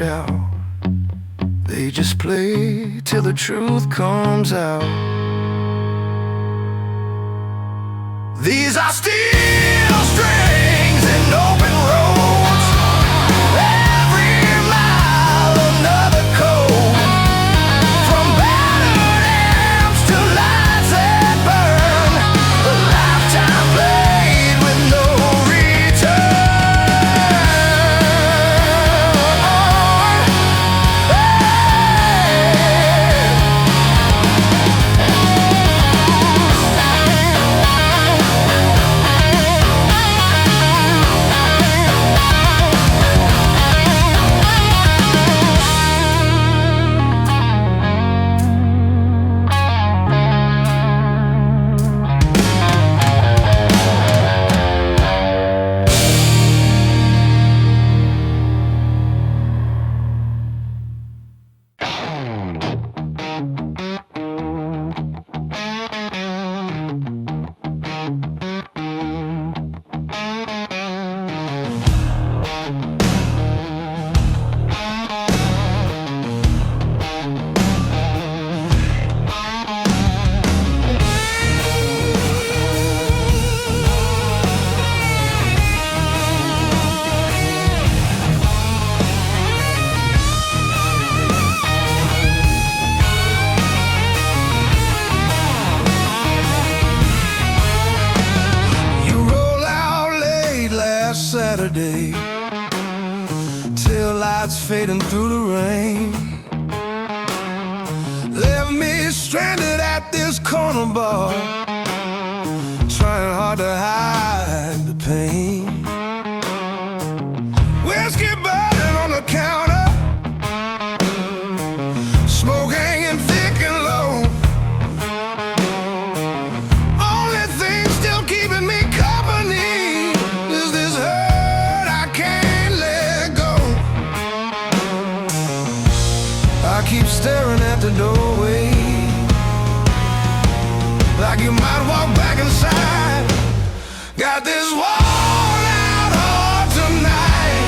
shout. They just play till the truth comes out. These are steel strings and open roads. Every mile another code. From battered amps to lights that burn. A lifetime played with no return. Saturday, tail lights fading through the rain, left me stranded at this corner bar, trying hard to hide the pain. Whiskey burning on the counter, smoke hanging thick and low. Only thing still keeping me company is this hurt I can't let go. I keep staring at the doorway, like you might walk back inside. Got this worn out heart tonight,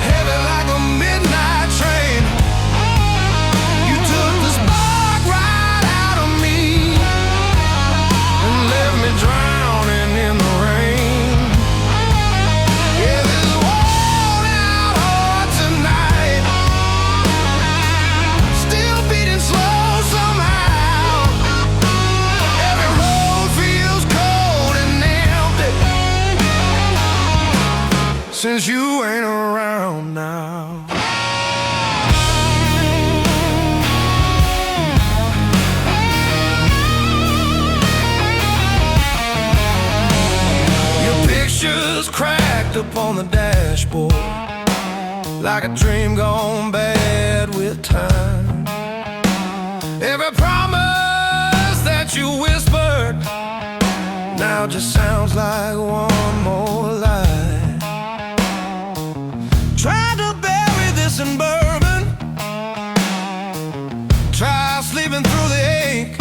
heavy like a midnight train. You took the spark right out of me and left me drowning in the rain. Yeah, this worn out heart tonight, still beating slow somehow. Every road feels cold and empty since you ain't around now. Your picture's cracked up on the dashboard, like a dream gone bad with time. Every promise that you whispered now just sounds like one more lie. Tried to bury this in bourbon, try sleeping through the ache,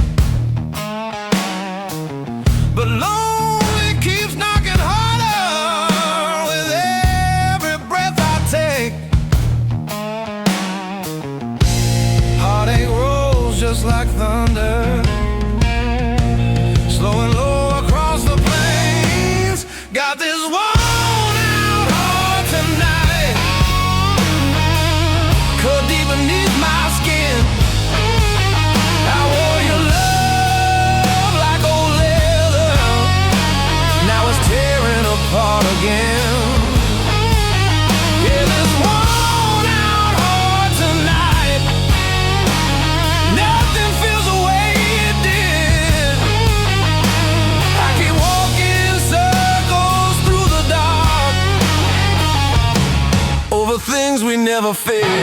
but lonely keeps knocking harder with every breath I take. Heartache rolls just like thunder, slow and low across the plains. Got this worn out heart tonight, cut deep beneath my skin. I wore your love like old leather, now it's tearing apart again. Yeah, this worn out heart tonight, nothing feels the way it did. I keep walking circles through the dark over things we never feared.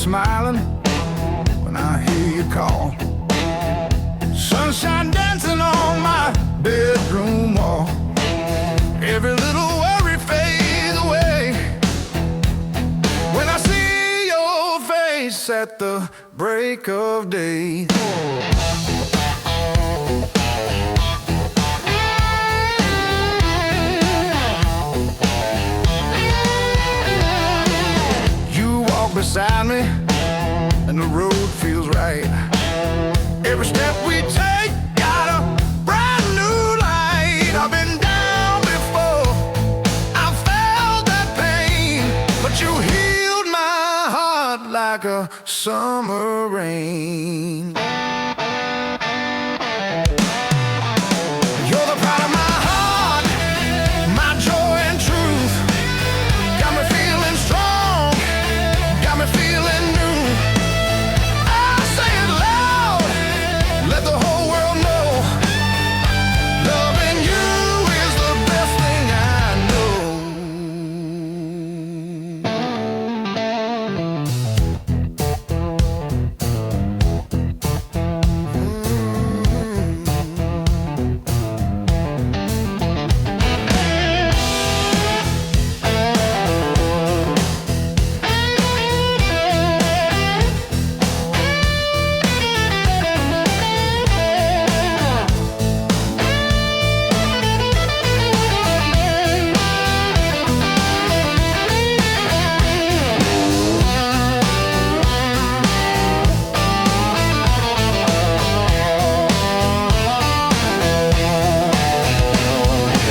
smiling when I hear you call. Sunshine dancing on my bedroom wall. Every little worry fades away when I see your face at the break of day. You walk beside me and the road feels right. Every step we take got a brand new light. I've been down before, I felt that pain, but you healed my heart like a summer rain. You're the pride of my heart, my joy and truth. Got me feeling strong, got me feeling new. I say it loud, let the whole world know. Loving you is the best thing I know.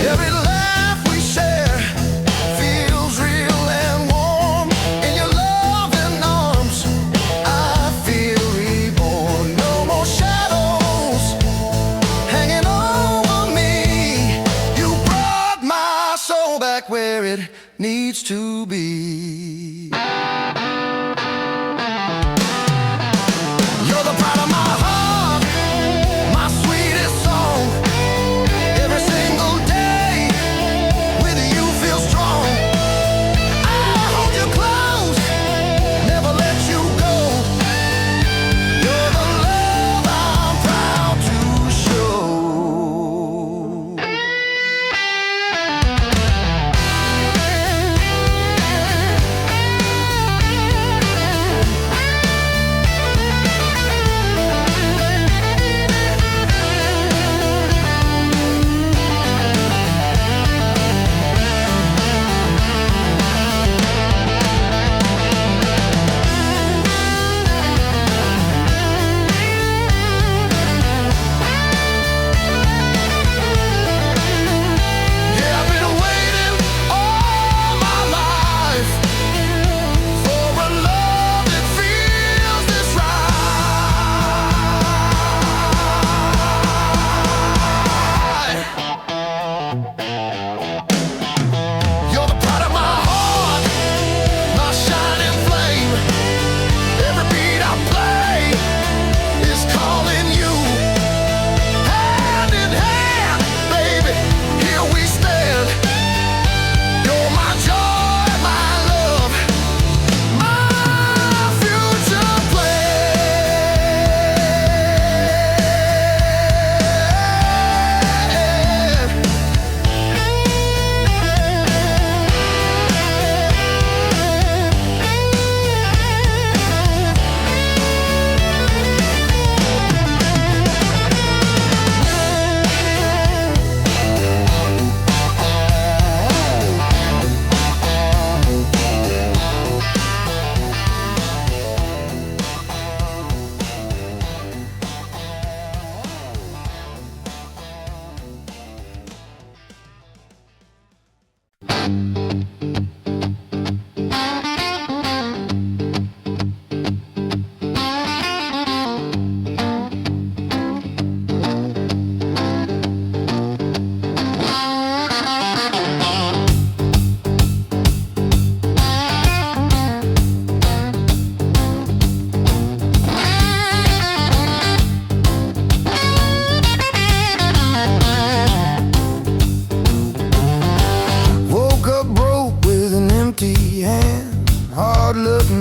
Every laugh we share feels real and warm. In your loving arms, I feel reborn. No more shadows hanging over me. You brought my soul back where it needs to be. You're the pride of my heart, my sweetest song. Every single day with you feel strong. I hold you close, never let you go. You're the love I'm proud to show.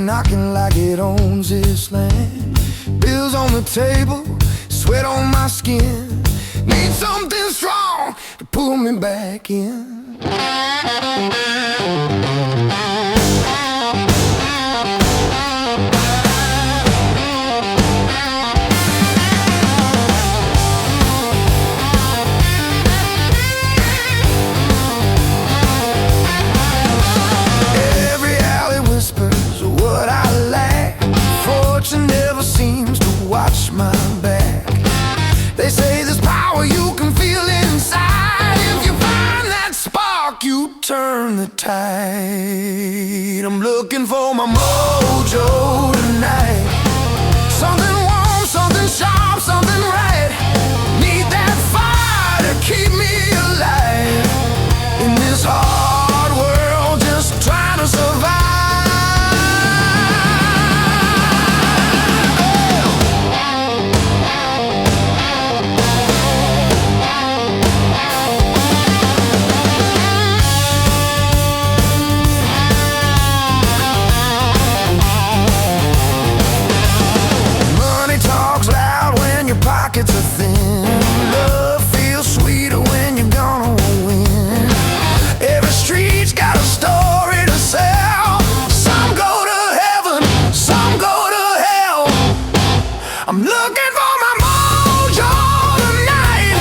knocking like it owns this land. Bills on the table, sweat on my skin. Need something strong to pull me back in. Every alley whispers what I lack. Fortune never seems to watch my back. They say there's power you can feel inside. If you find that spark, you turn the tide. I'm looking for my mojo tonight. Something warm, something sharp, something right. Need that fire to keep me alive. In this hard world, just trying to survive. Pockets are thin. Love feels sweeter when you're gonna win. Every street's got a story to sell. Some go to heaven, some go to hell. I'm looking for my mojo tonight.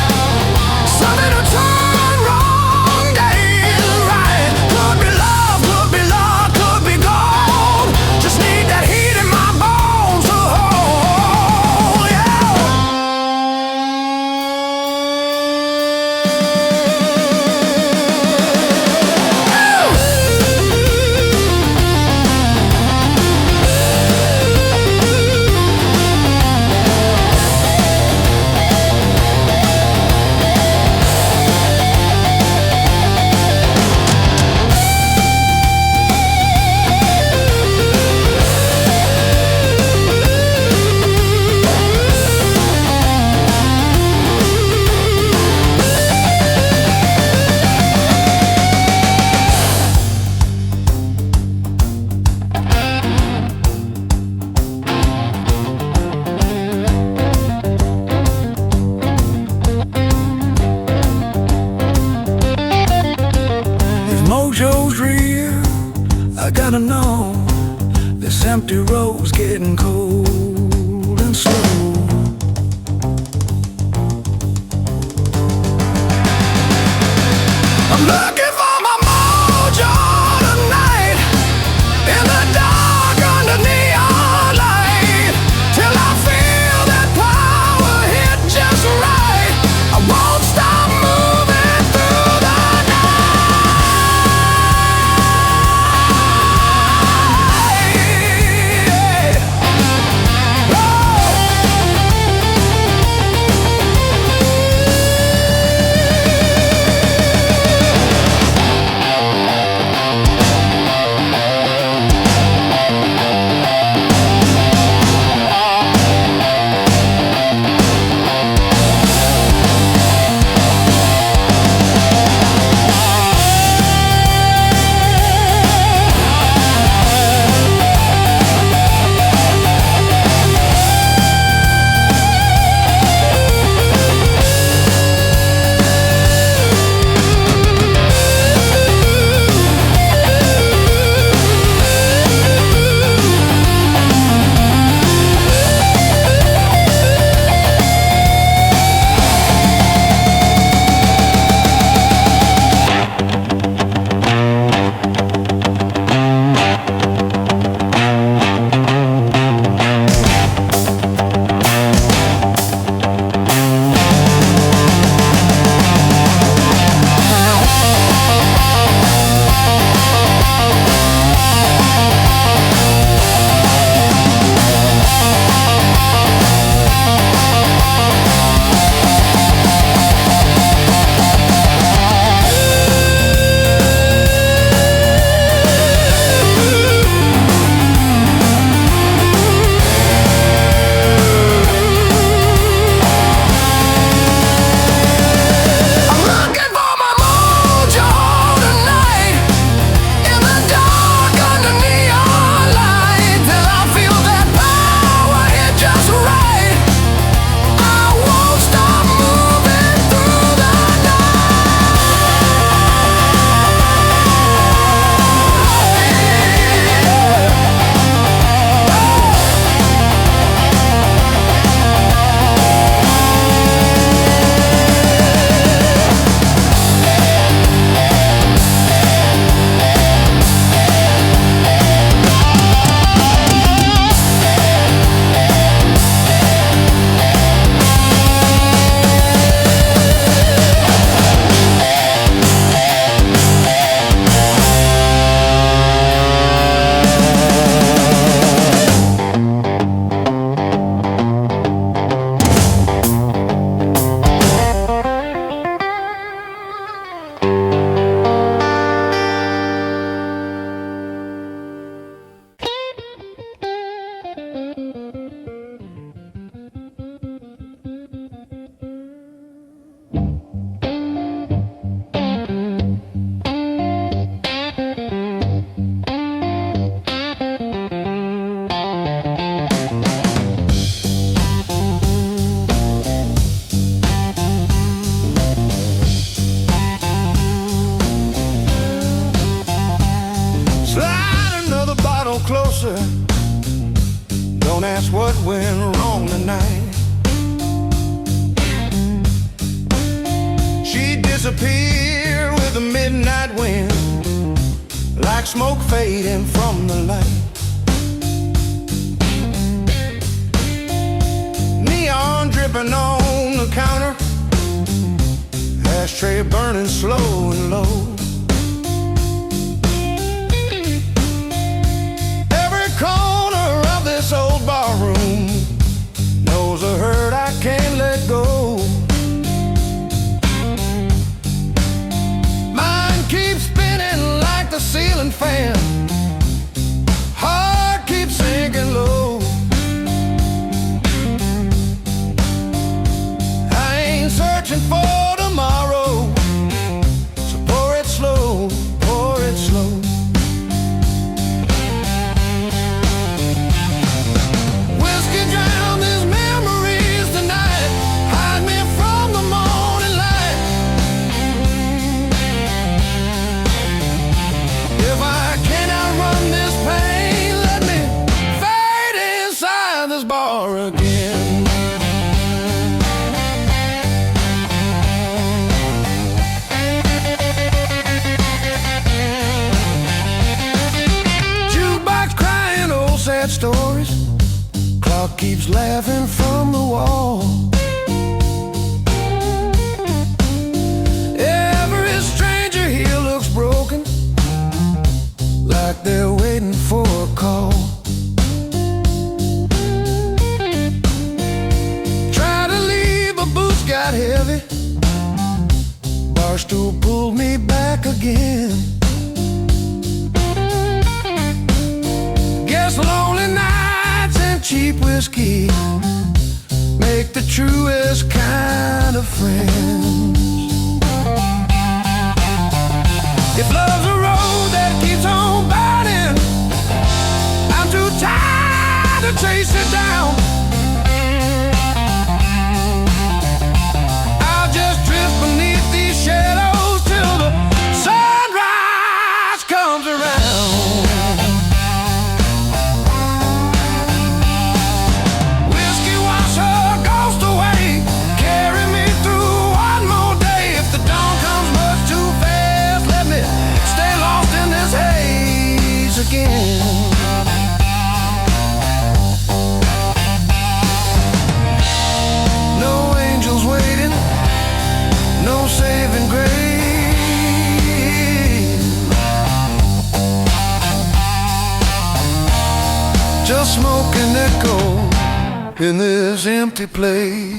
Something to turn wrong days right. Could be love, could be luck, could be gold. Just need that heat in my bones to hold, yeah. Mojo's real, I gotta know. This empty road's getting cold and slow. I'm looking for my mojo tonight. In the dark under neon light. Till I feel that power hit just right. I won't stop moving through the night. closer. Don't ask what went wrong tonight. She disappeared with the midnight wind, like smoke fading from the light. Neon dripping on the counter, ashtray burning slow and low. Every corner of this old barroom knows a hurt I can't let go. Mind keeps spinning like the ceiling fan, heart keeps sinking low. I ain't searching for tomorrow, so pour it slow, pour it slow. Whiskey drown these memories tonight, hide me from the morning light. If I cannot run this pain, let me fade inside this bar again. Sad stories, clock keeps laughing from the wall. Every stranger here looks broken, like they're waiting for a call. Try to leave, but boots got heavy, bar stool pulled me back again. Lonely nights and cheap whiskey make the truest kind of friends. If love's a road that keeps on burning, I'm too tired to chase it down. I'll just drift beneath these shadows till the sunrise comes around. Again. No angels waiting, no saving grace, just smoke and echo in this empty place.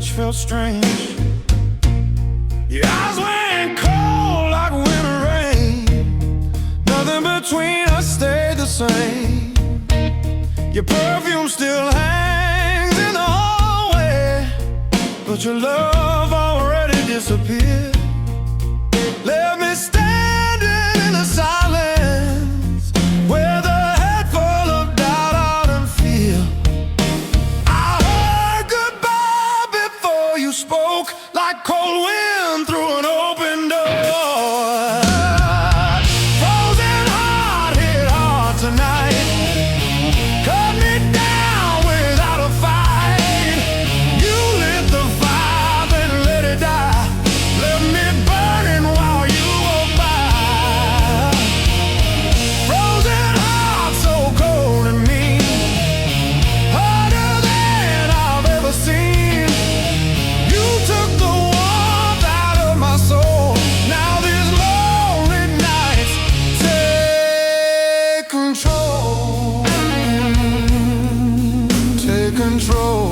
touch felt strange. Your eyes went cold like winter rain. Nothing between us stayed the same. Your perfume still hangs in the hallway, but your love already disappeared. Left me standing in the silence with a head full of doubt, out and fear. I heard goodbye before you spoke, like cold wind through an open door. Frozen heart hit hard tonight. Cut me down without a fight. You lit the fire, then let it die. Left me burning while you walk by. Frozen heart so cold and mean, harder than I've ever seen. You took the warmth out of my soul. Now these lonely nights take control. Take control.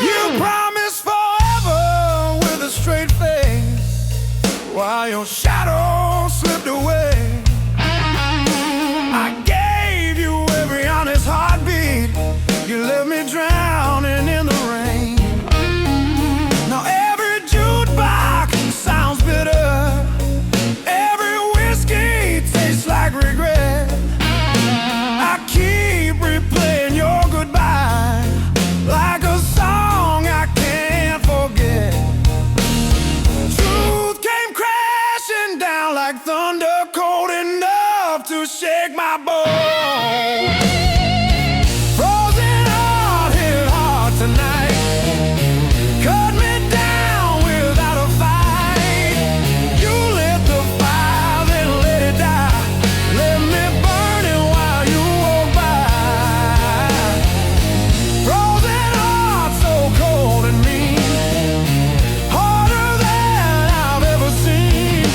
You promised forever with a straight face, while your shadow slipped away. I gave you every honest heartbeat. You left me drowning in the rain. Now every jukebox sounds bitter. Every whiskey tastes like regret. I keep replaying your goodbye like a song I can't forget. Truth came crashing down like thunder, cold enough to shake my bones. Frozen heart hit hard tonight. Cut me down without a fight. You lit the fire, then let it die. Let me burning while you walk by. Frozen heart so cold and mean, harder than I've ever seen.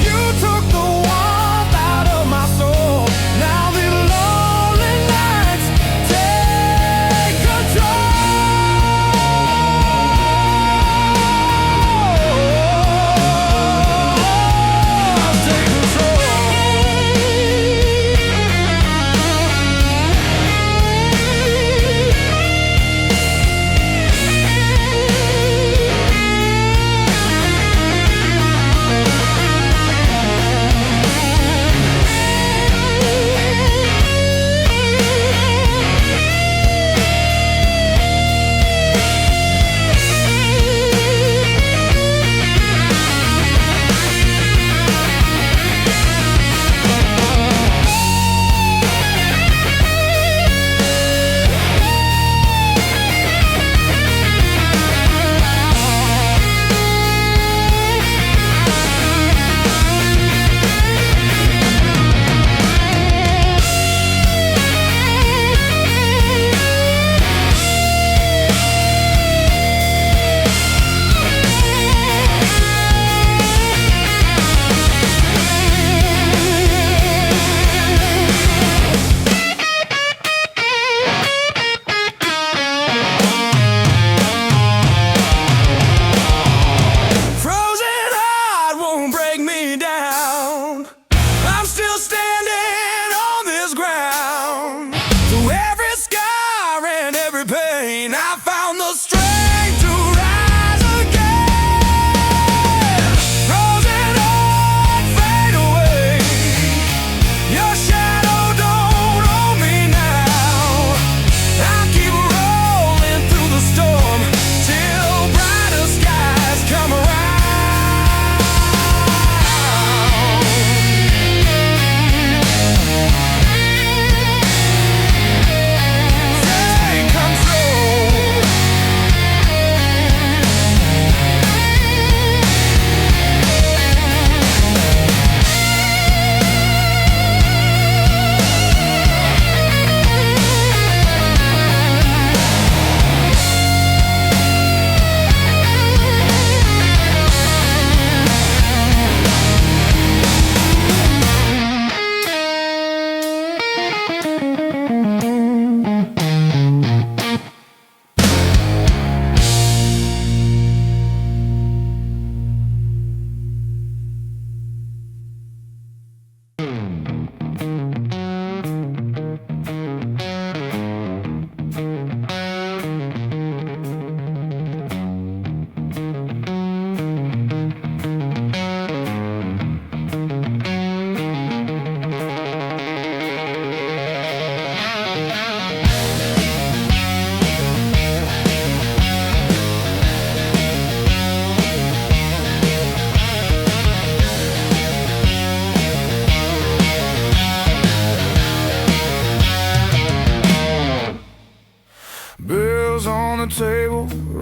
You took the warmth out of my soul. Now these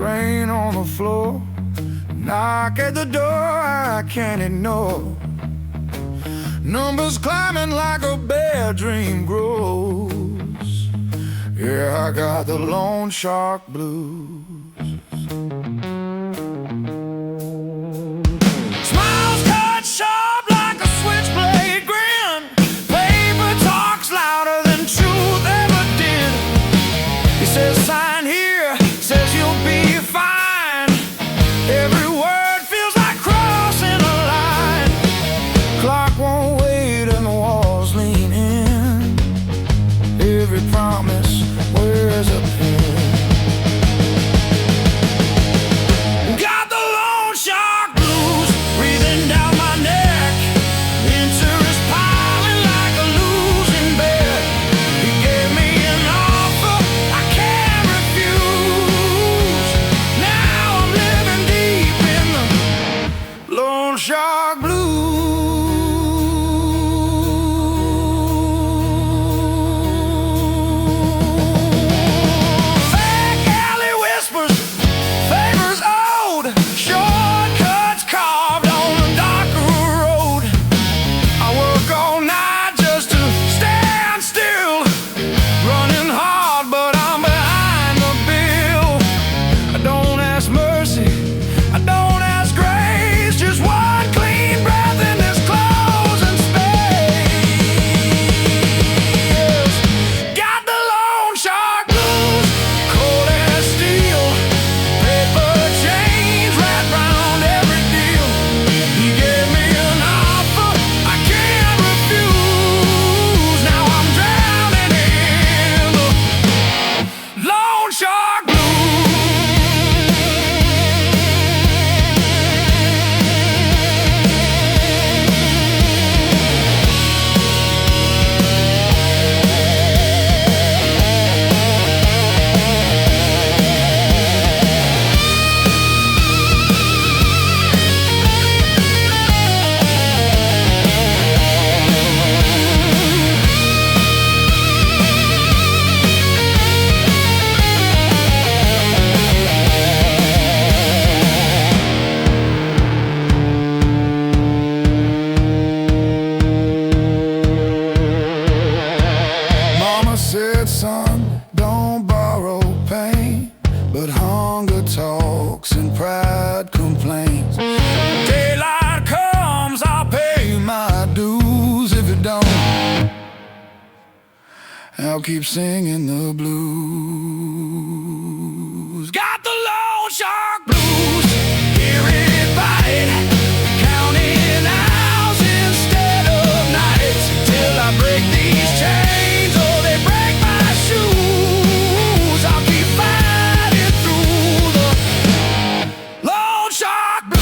rain on the floor, knock at the door I can't ignore. Numbers climbing like a bad dream grows. Yeah, I got the loan shark blues. Smiles cut sharp like a switchblade grin. Paper talks louder than truth ever did. He says sign here, says you'll be fine. Every word feels like crossing a line. Clock won't wait and the walls lean in. Every promise wears a pin. Got the loan shark blues breathing down my neck. Interest piling like a losing bet. He gave me an offer I can't refuse. Now I'm living deep in the loan shark blues. Back alley whispers, favors owed, shortcuts carved on a darker road. I work all night just to stand still, running hard but I'm behind the bill. I don't ask mercy, I don't ask grace, just one clean breath in this closing space. Got the loan shark blues, cold as steel, paper chains wrapped round every deal. He gave me an offer I can't refuse. Now I'm drowning in the loan shark blues. Mama said, son, don't borrow pain, but hunger talks and pride complains. Daylight comes, I'll pay my dues. If it don't, I'll keep singing the blues. Got the loan shark blues, hear it bite, counting hours instead of nights, till I break these chains or they break my shoes. I'll keep fighting through the loan shark blues.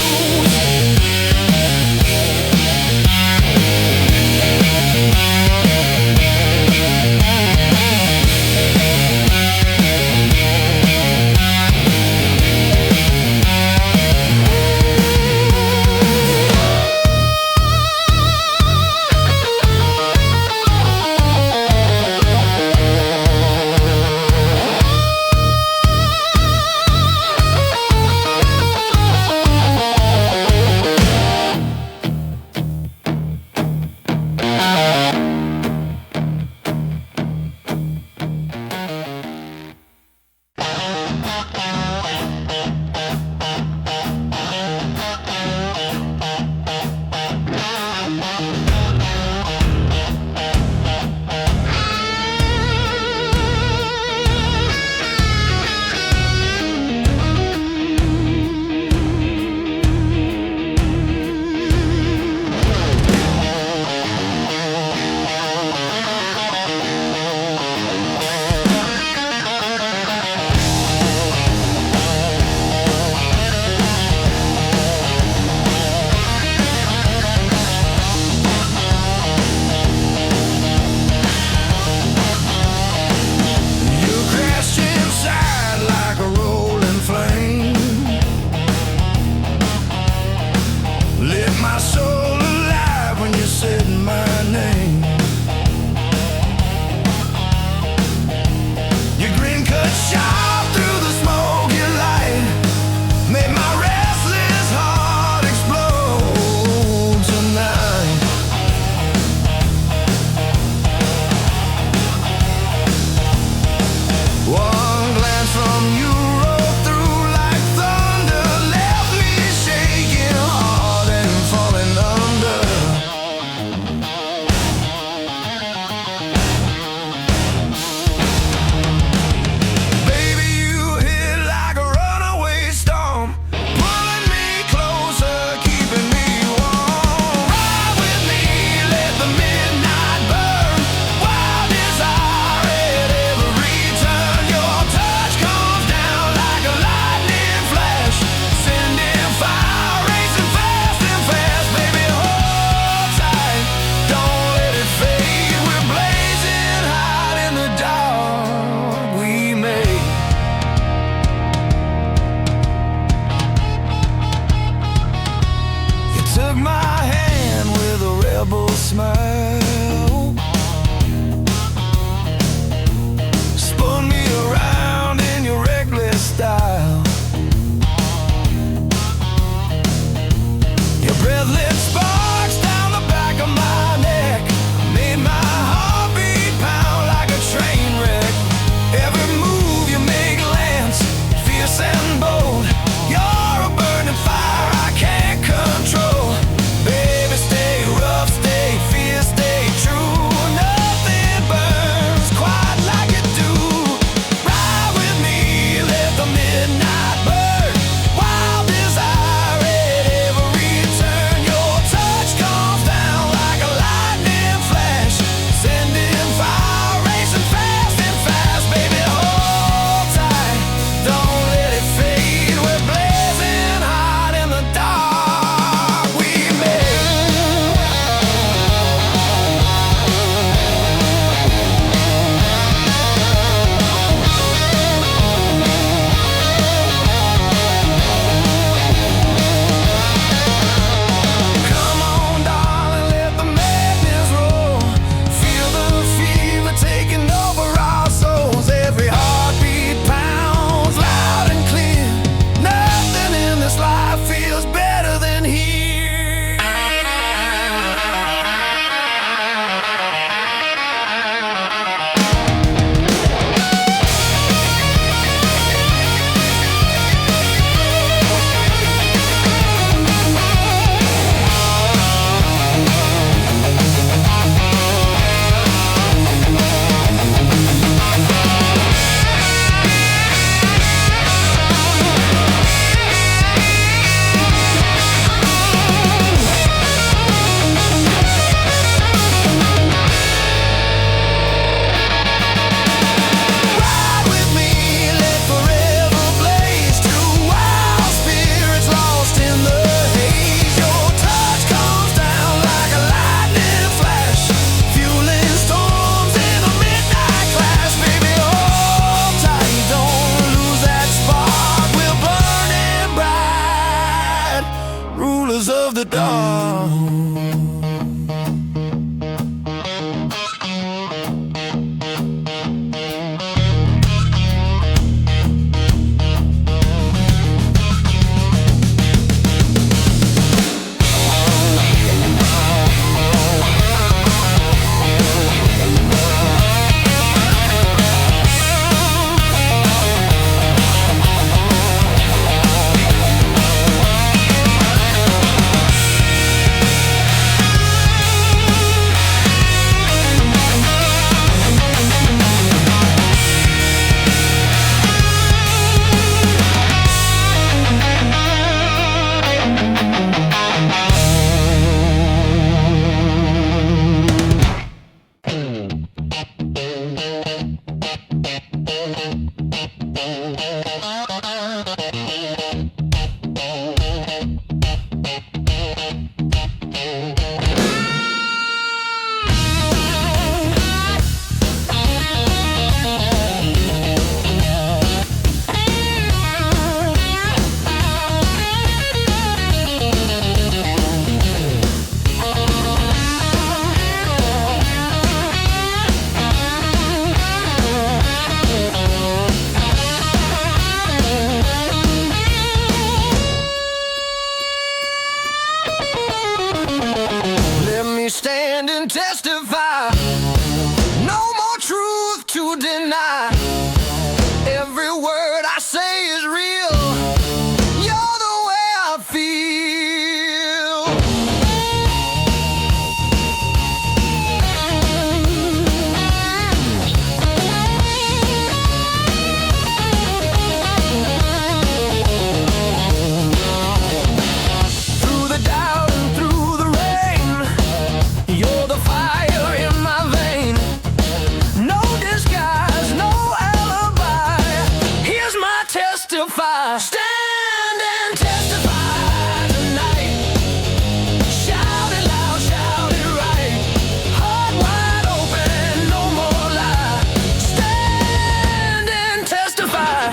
stand and testify. No more truth to deny. Every word I say is real. You're the way I feel. Through the doubt and through the rain, you're the fire in my vein. No disguise, no alibi. Here's my testify. Stand and testify tonight. Shout it loud, shout it right. Heart wide open, no more lie. Stand and testify.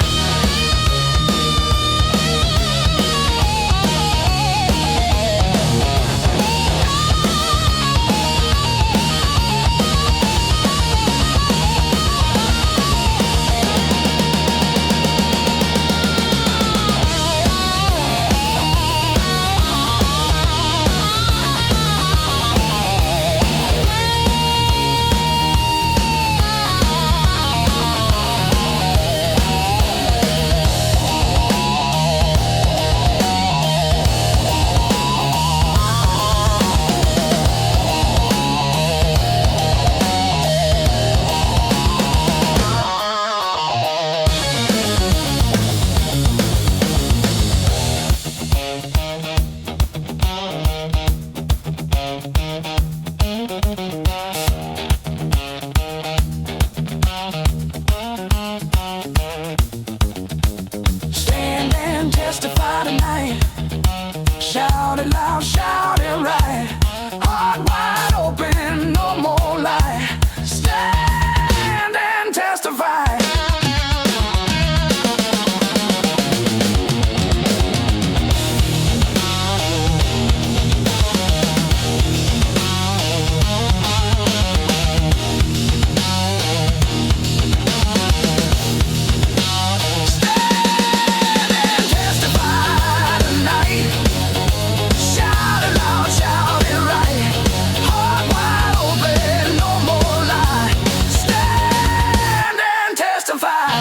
Stand and testify tonight. Shout it loud, shout it right. Heart wide open, no more lie. Stand and testify. Shout it loud, shout it right. Heart wide open, no more lie. Stand and testify.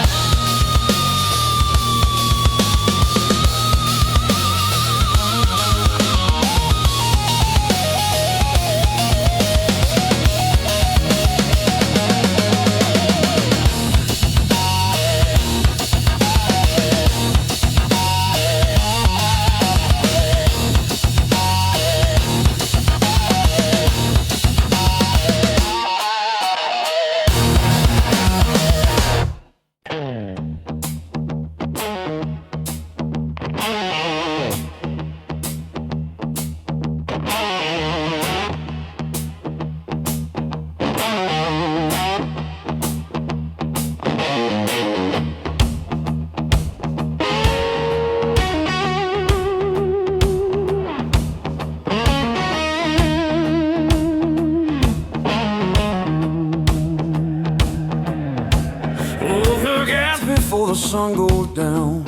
Overcast before the sun goes down,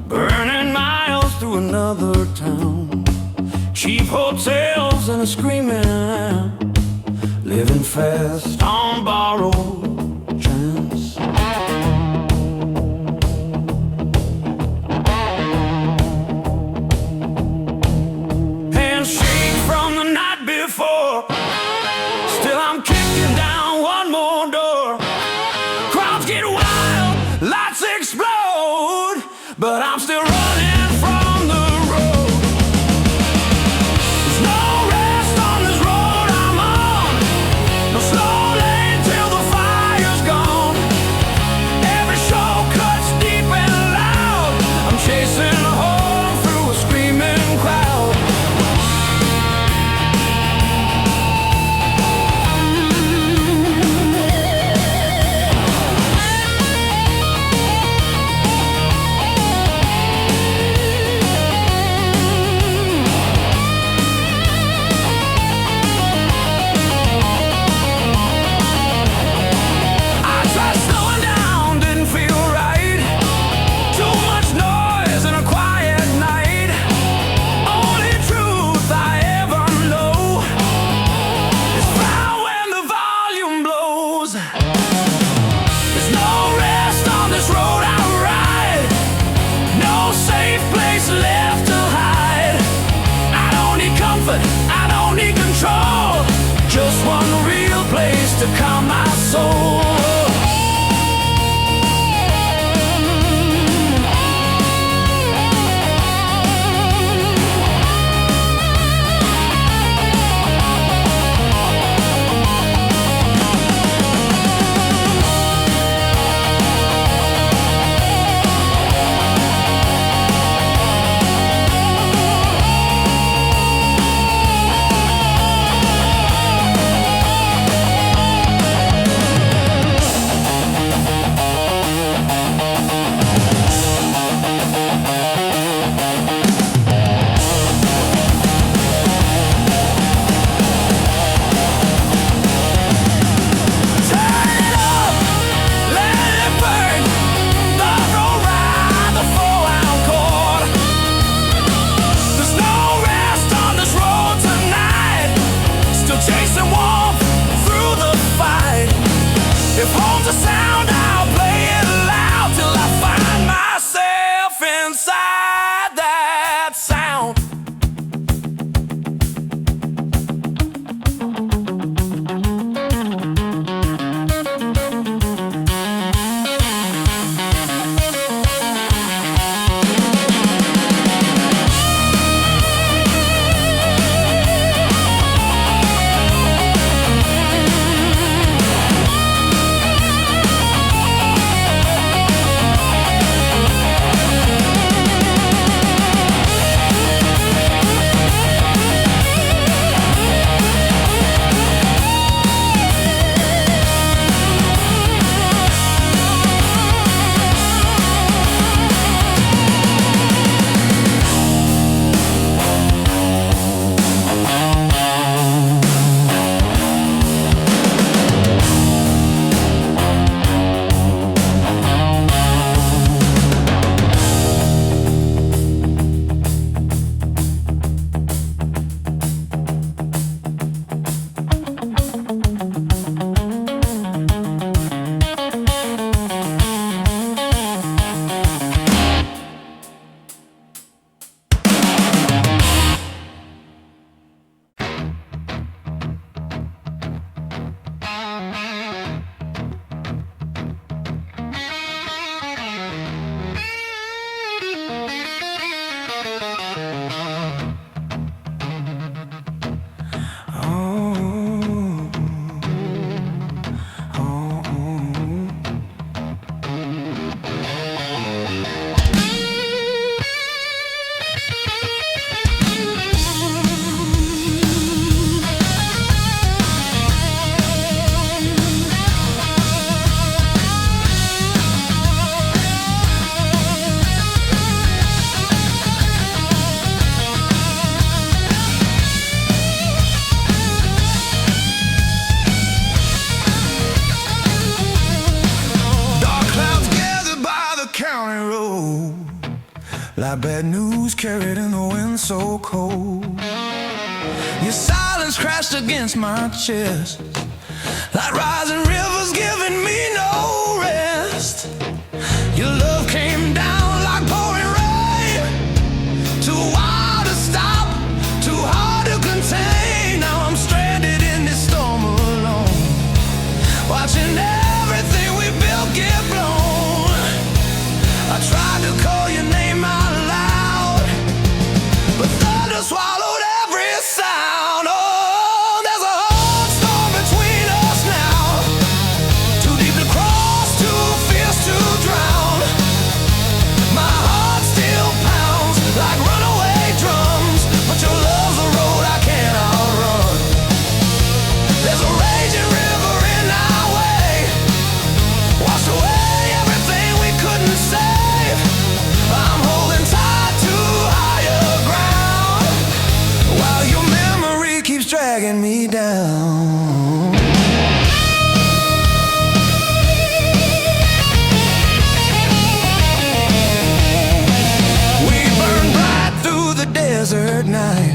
burning miles through another town. Cheap hotels and a screaming lamb, living fast on borrowed chance. Hands shake from the night before. Still I'm kicking down one more door. Crowds get wild, lights explode, but I'm still running from the road. There's no rest on this road I'm on. No slow lane till the fire. soul. If home's a sound, I'll play it loud till I find myself inside that sound. Like bad news carried in the wind so cold. Your silence crashed against my chest, like rising rivers giving me no rest. Your love came down like pouring rain, too wild to stop, too hard to contain. Now I'm stranded in this storm alone, watching everything we built get blown. I tried to call your name out loud, but thunder swallowed every sound. Oh, there's a hard storm between us now, too deep to cross, too fierce to drown. My heart still pounds like runaway drums, but your love's a road I can't outrun. There's a raging river in our way, washed away everything we couldn't save. I'm holding tight to higher ground, while your memory keeps dragging me down. We burn bright through the desert night,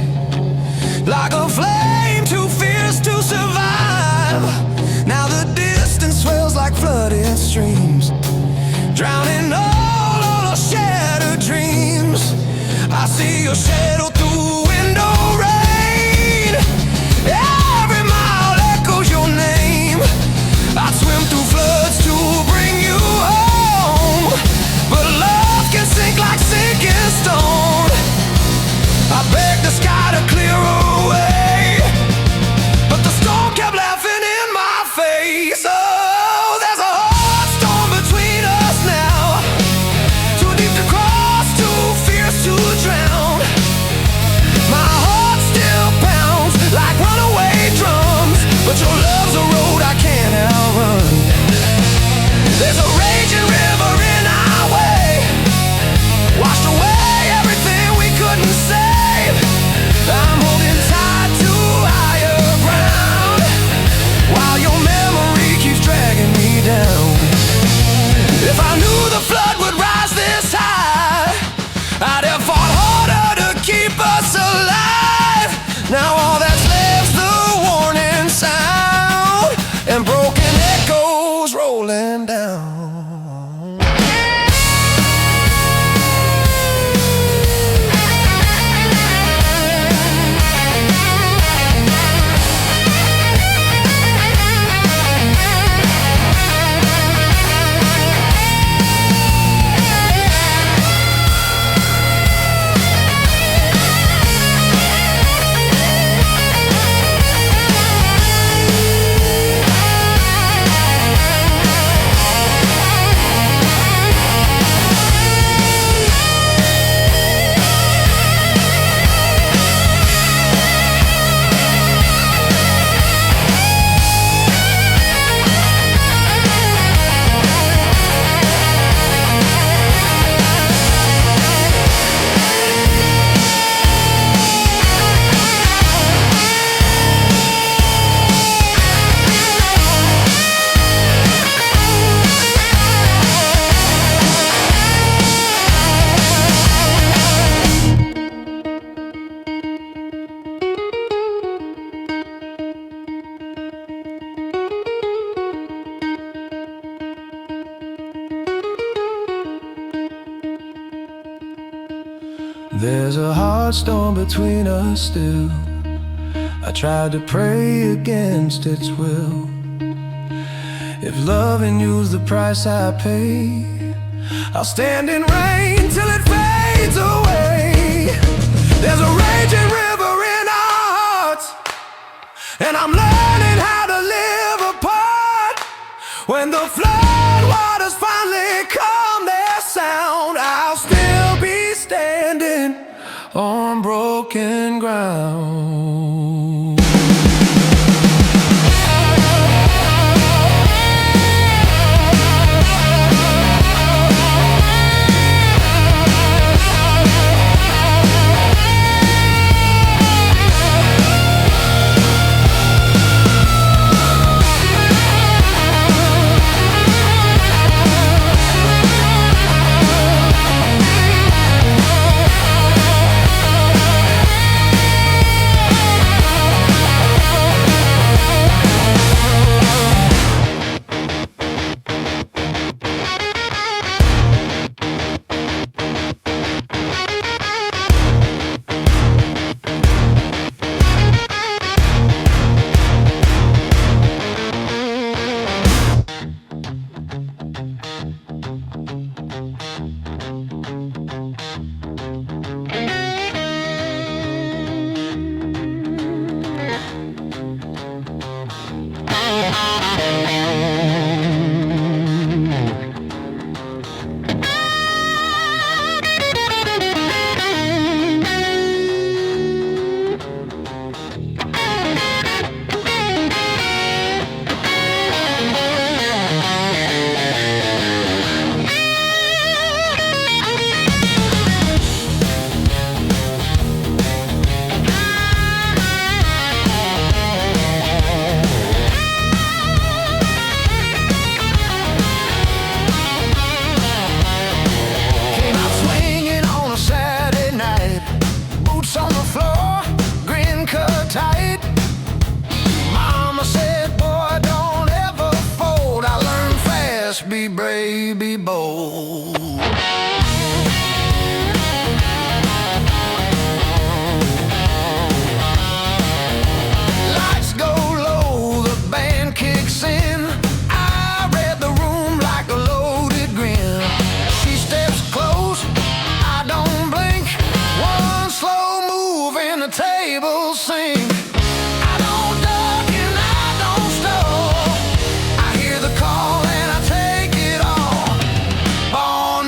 like a flame too fierce to survive. Now the distance swells like flooded streams, drowning all our shattered dreams. I see your shadow through window rain, every mile echoes There's a heart storm between us still. I tried to pray against its will. If loving you's the price I pay, I'll stand in rain till it fades away. There's a raging river in our hearts, and I'm learning how to live apart. When the flood waters finally calm their sound, I'll still be standing on broken ground. Be brave, be bold. Lights go low, the band kicks in. I read the room like a loaded grin. She steps close, I don't blink. One slow move and the table sink. I don't duck and I don't stall. I hear the call and I take it all. Born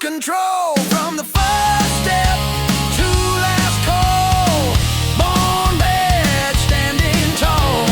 control from the first step to last call. Born bad, standing tall.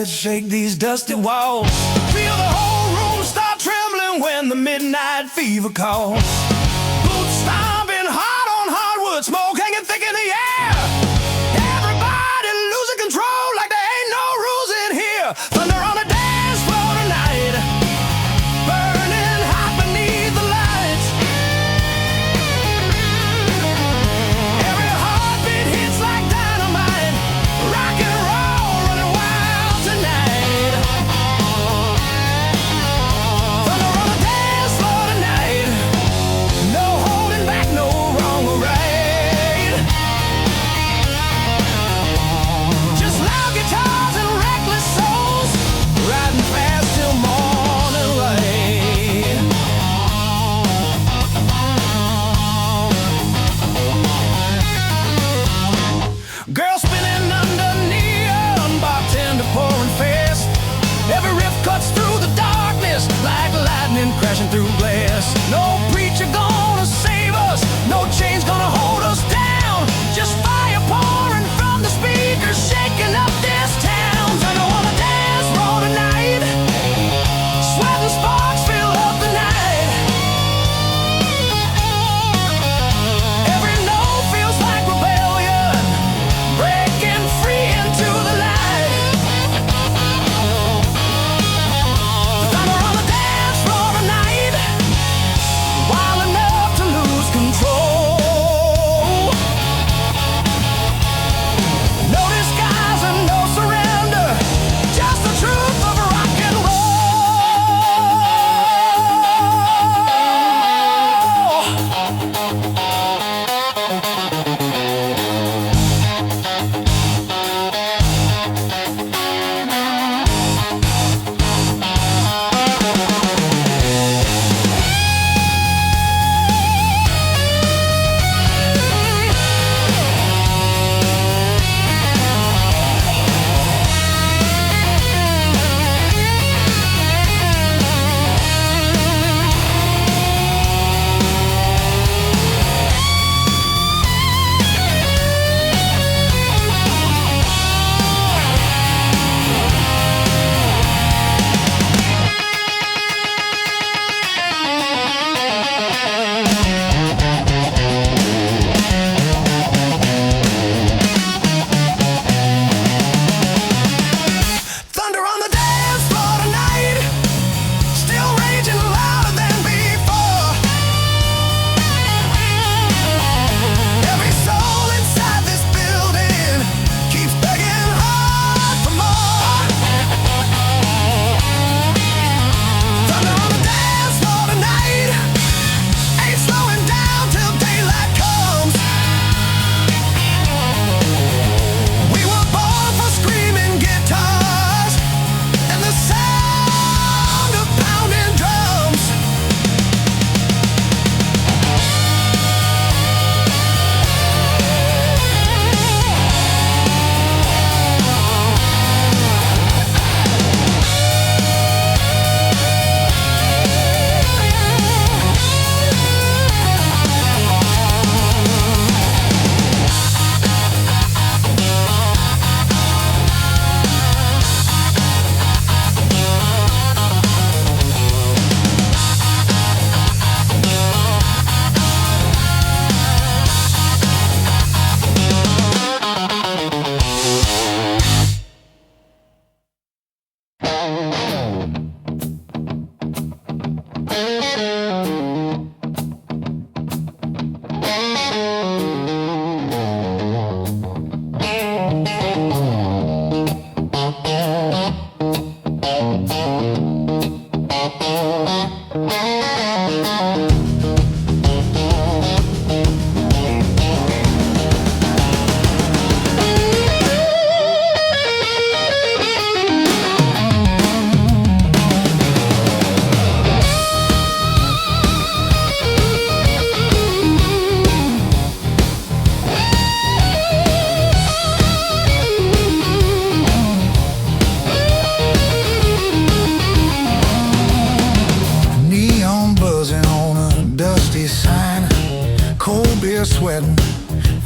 Shake these dusty walls. Feel the whole room start trembling when the midnight fever calls. Boots stomping hard on hardwood, smoke hanging thick in the air. Everybody losing control like there ain't no rules in here. Thunder on the dance floor tonight, burning hot beneath the lights. Every heartbeat hits like dynamite. Rock and roll running wild tonight. Thunder on the dance floor tonight. No holding back, no wrong or right. Just loud guitars and reckless souls, riding fast till morning light. Girl spinning under neon, bartender pouring fast. Every riff cuts through the darkness like lightning crashing through glass. No preacher gonna save us, no chains gonna hold us down. Just fire pouring from the speakers, shaking up this town. Thunder on the dance floor tonight, sweat and sparks fill up the night. Every note feels like rebellion, breaking free into the light. Thunder on the dance floor tonight.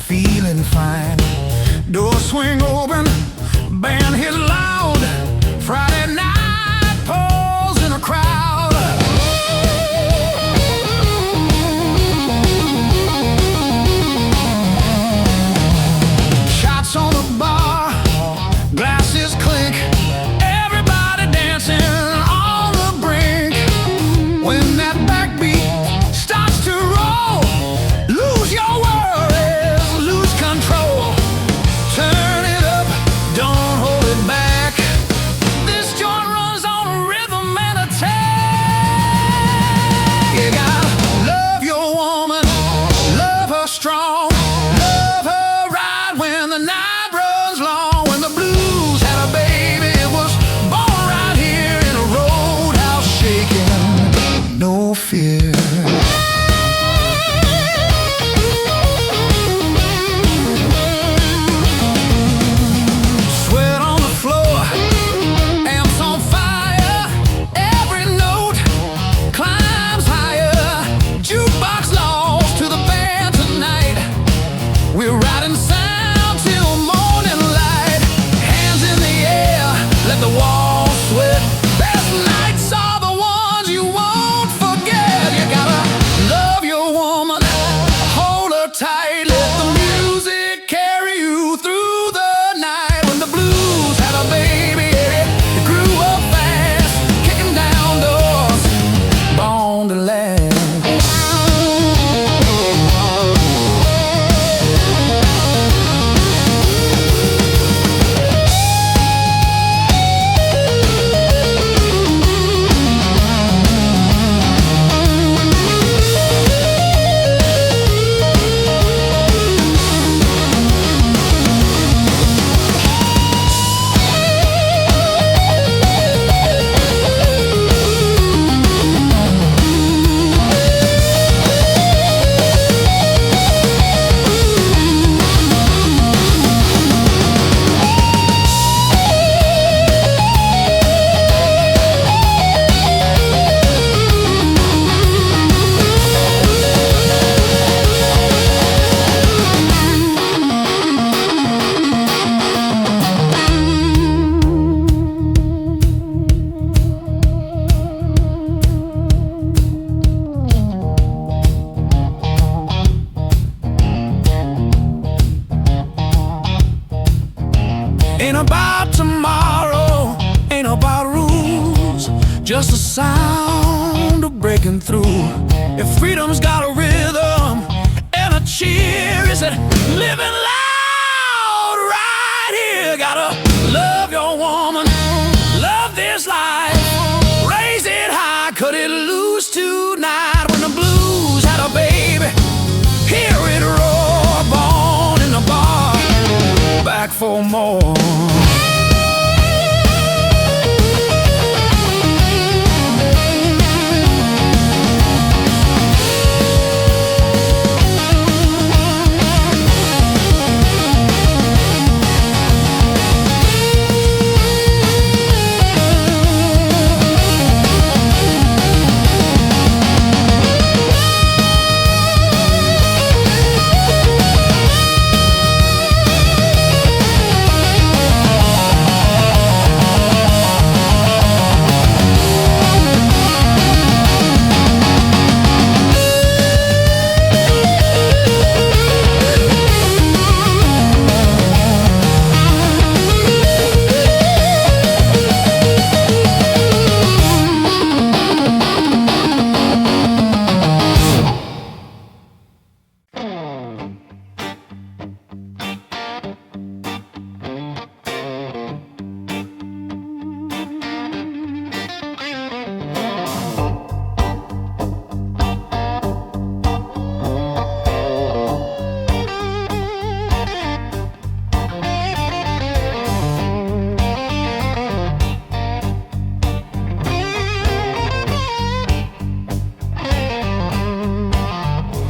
feeling fine. Doors swing open, band hit loud. Friday night pulls in a crowd. Shots on the bar, glasses clink. Everybody dancing on the brink. When that backbeat starts to roll, lose your worries, lose control. Turn it up, don't hold it back. This joint runs on a rhythm and attack. You gotta love your woman, love her strong, love her right when the night runs long. When the blues had a baby, it was born right here in a roadhouse shaking, no fear. Sweat on the floor, amps on fire. Every note climbs higher. Jukebox lost to the band tonight. We're riding sound till morning light. Hands in the air, let the walls sweat. Best nights are the ones you won't forget. You gotta love your woman, hold her tight. Let the music carry you through the night. When the blues had a baby, it grew up fast, kicking down doors, born to last. Ain't about tomorrow, ain't about rules, just the sound of breaking through. If freedom's got a rhythm and a cheer, is it living loud right here? Gotta love your woman, love this life, raise it high, cut it loose tonight. When the blues had a baby, hear it roar, born in the bar, back for more.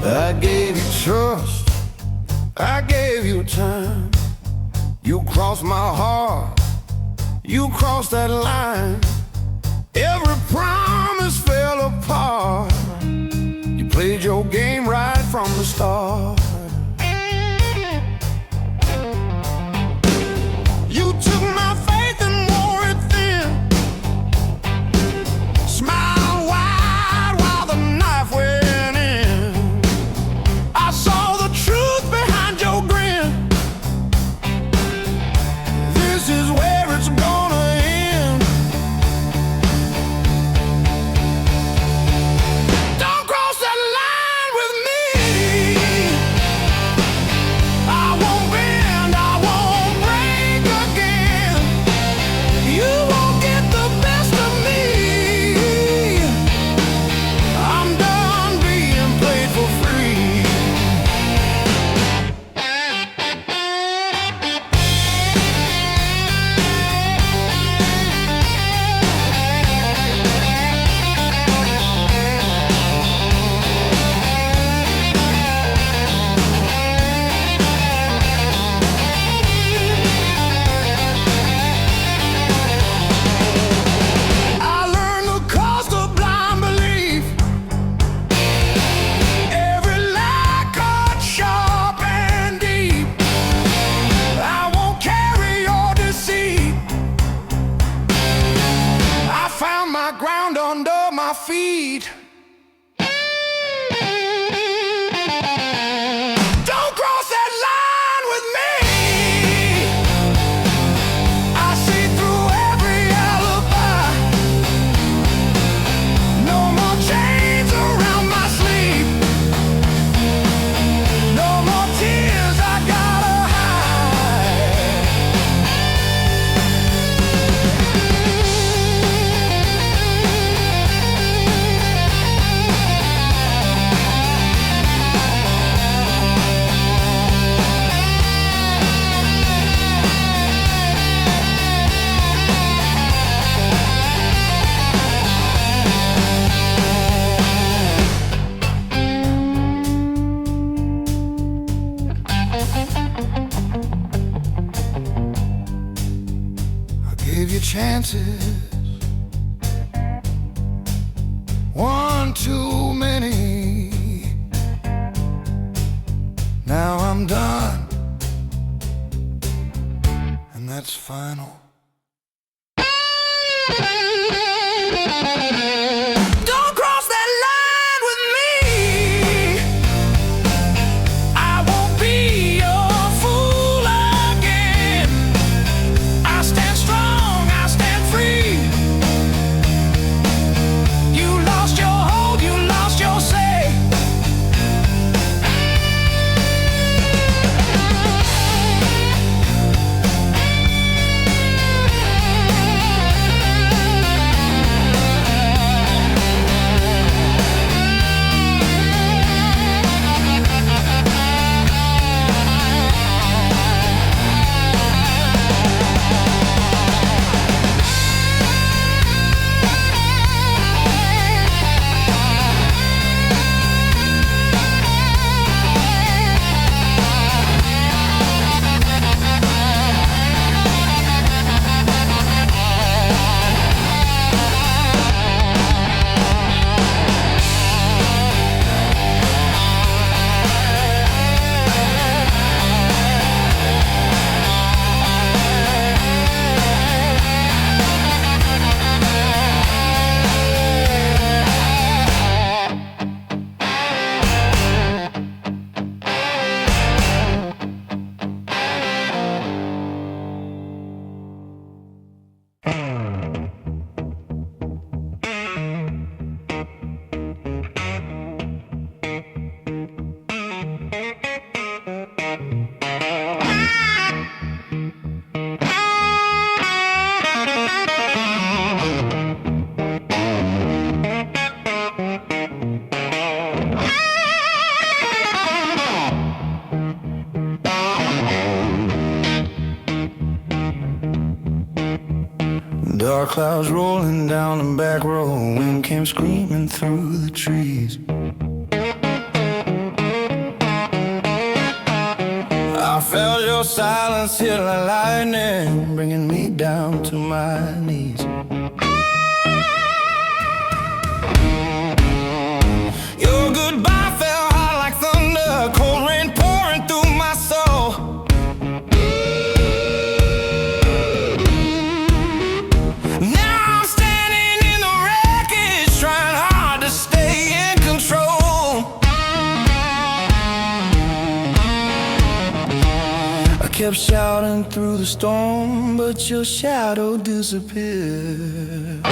I gave you trust, I gave you time. You crossed my heart, you crossed that line. Every promise fell apart. You played your game right from the start. I gave you chances, one too many. Now I'm done, and that's final. Don't cross that line with me. I won't be your fool again. I stand strong, I stand free. You lost your hold, you lost your say. Dark clouds rolling down the back road. Wind came screaming through the trees. I felt your silence hit like lightning, bringing me down to my knees. Your goodbye fell hot like thunder, cold rain pouring through my soul. Now I'm standing in the wreckage, trying hard to stay in control. I kept shouting through the storm, but your shadow disappeared.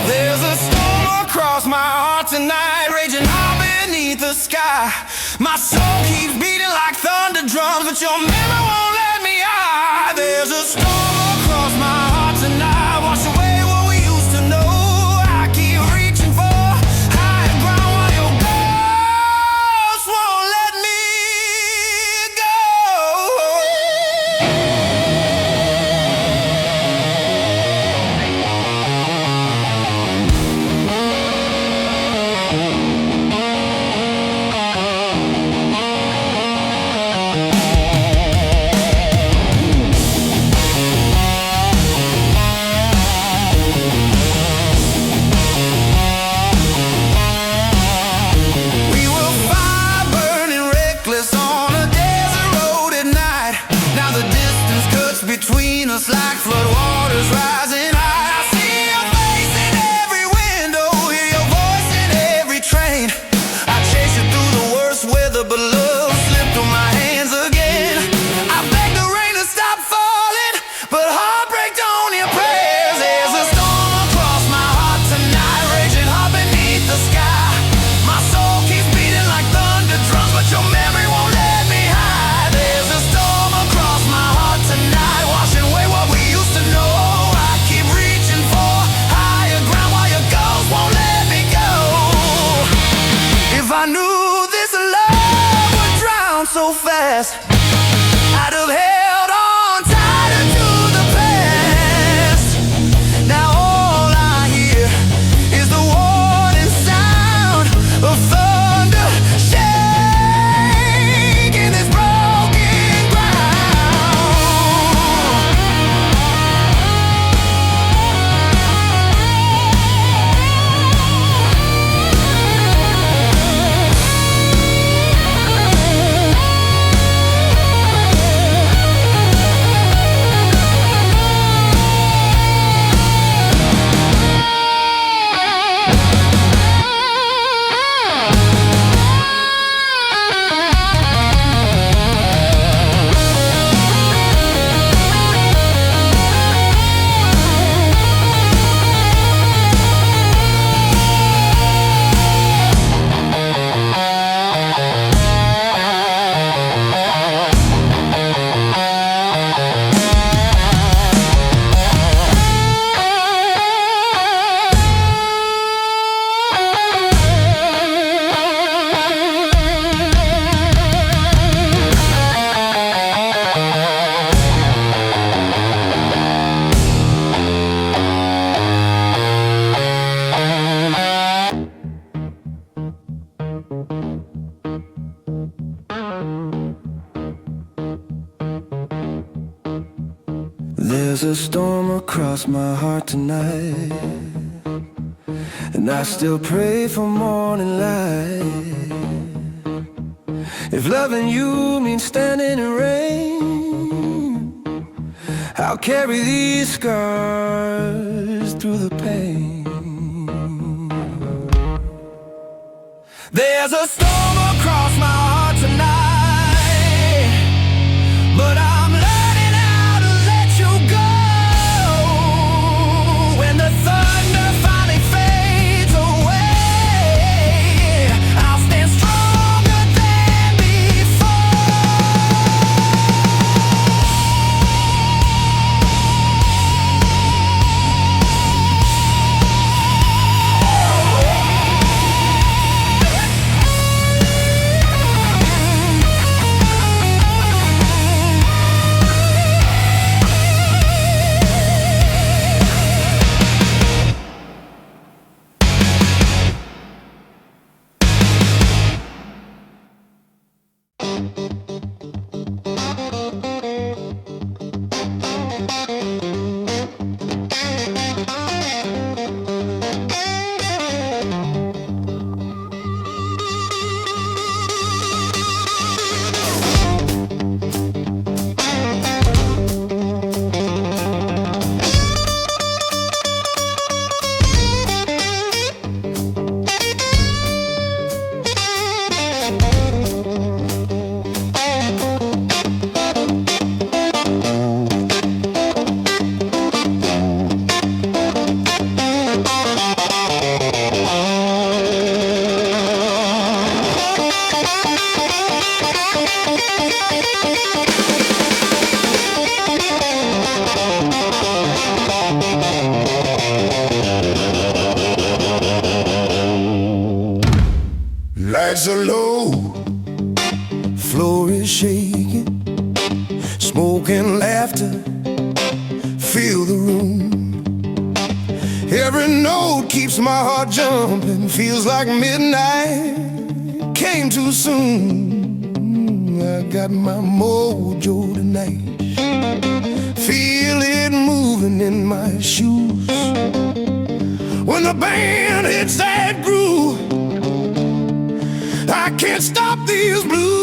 There's a storm across my heart tonight, raging high beneath the sky. My soul keeps beating like thunder drums, but your memory won't let me hide. There's a storm across my heart tonight, wash away what we used to know. I keep reaching for higher ground while your ghost won't let me go. a storm across my heart tonight, and I still pray for morning light. If loving you means standing in rain, I'll carry these scars through the pain. There's a storm across my heart tonight, but I'm learning how to let you go. When the thunder finally fades away, I'll stand stronger than Lights are low, floor is shaking, smoke and laughter fill the room. Every note keeps my heart jumping, feels like midnight came too soon. I got my mojo tonight, feel it moving in my shoes. When the band hits that groove, I can't stop these blues.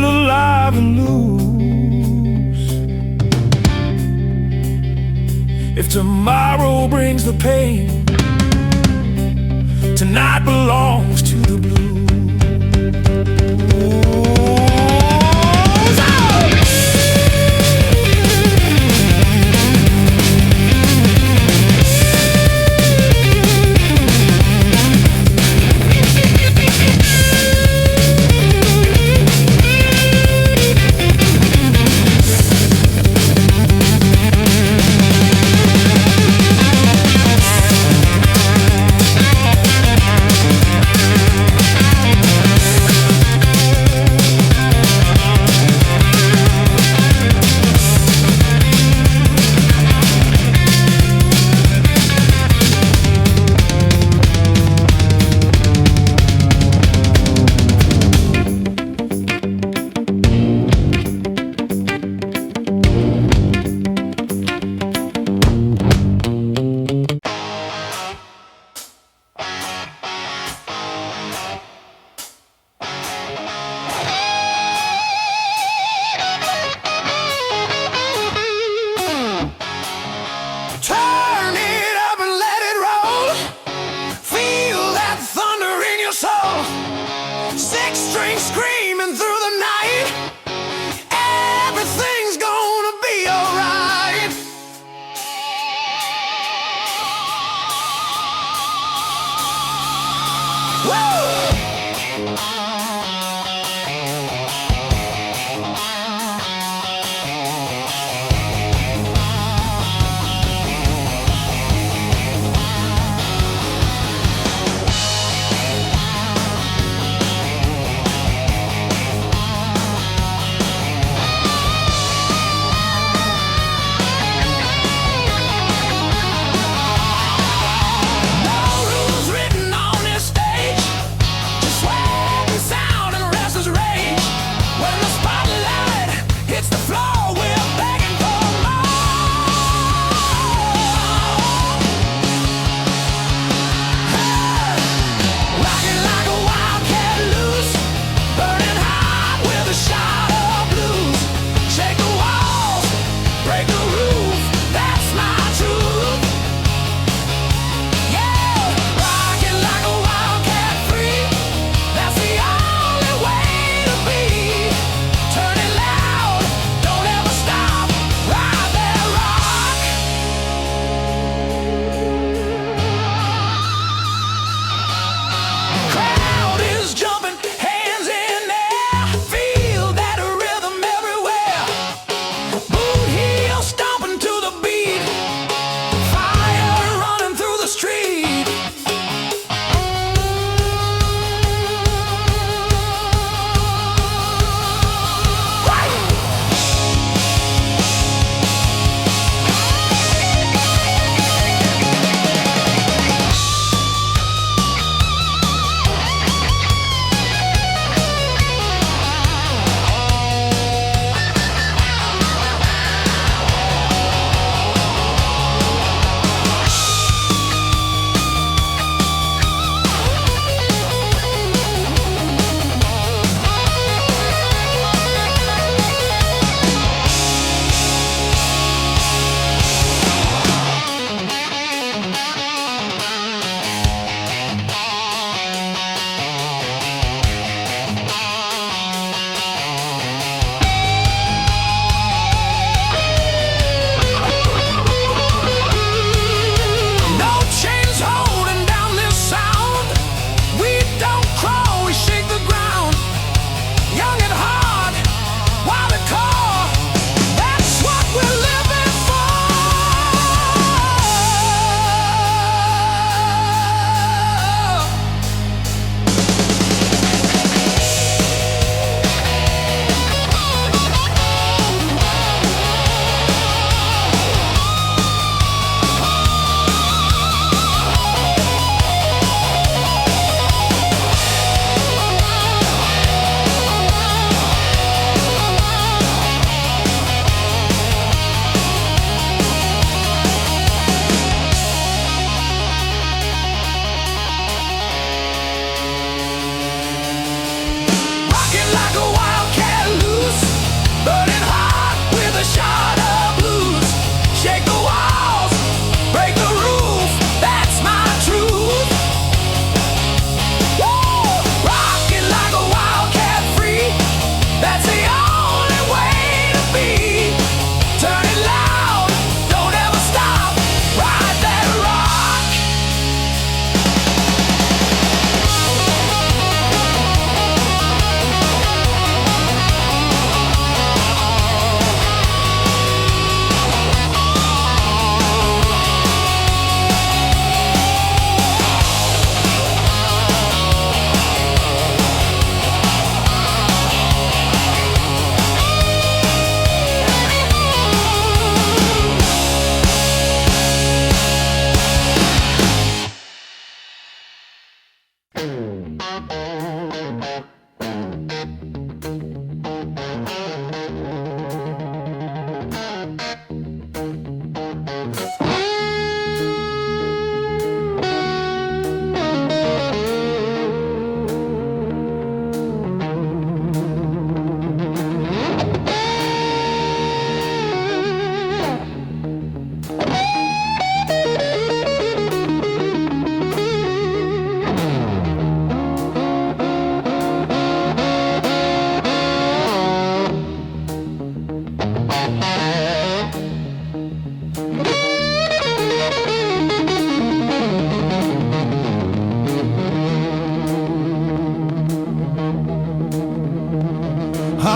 still alive and loose. If tomorrow brings the pain, tonight belongs to the blues.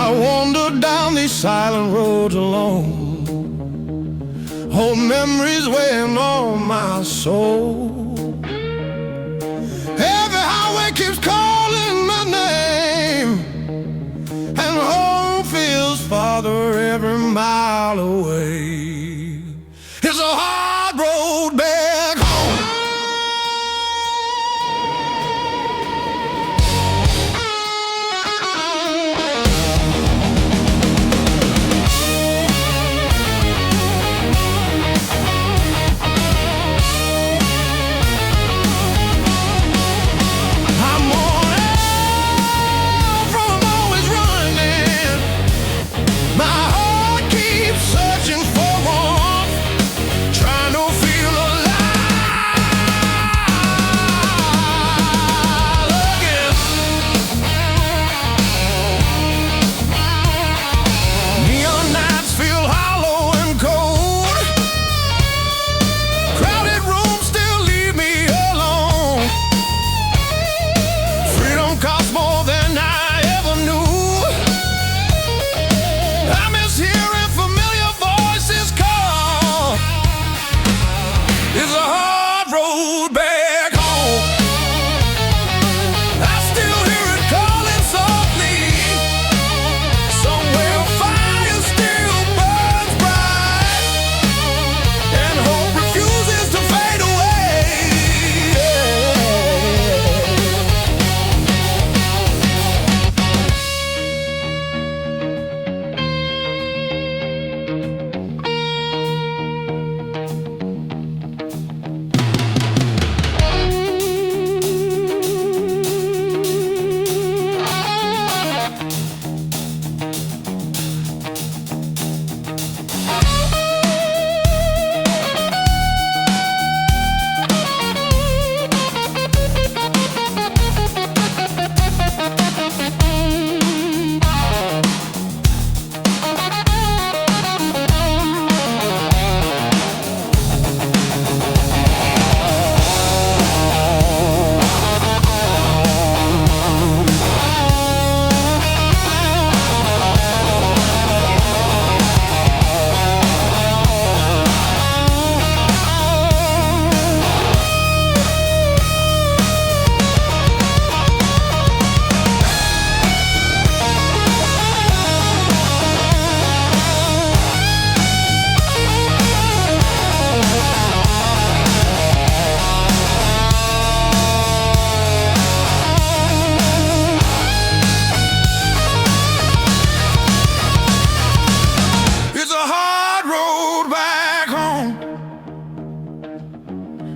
I wander down these silent roads alone, old memories weighing on my soul. Every highway keeps calling my name, and home feels farther every mile away. It's a hard road back home.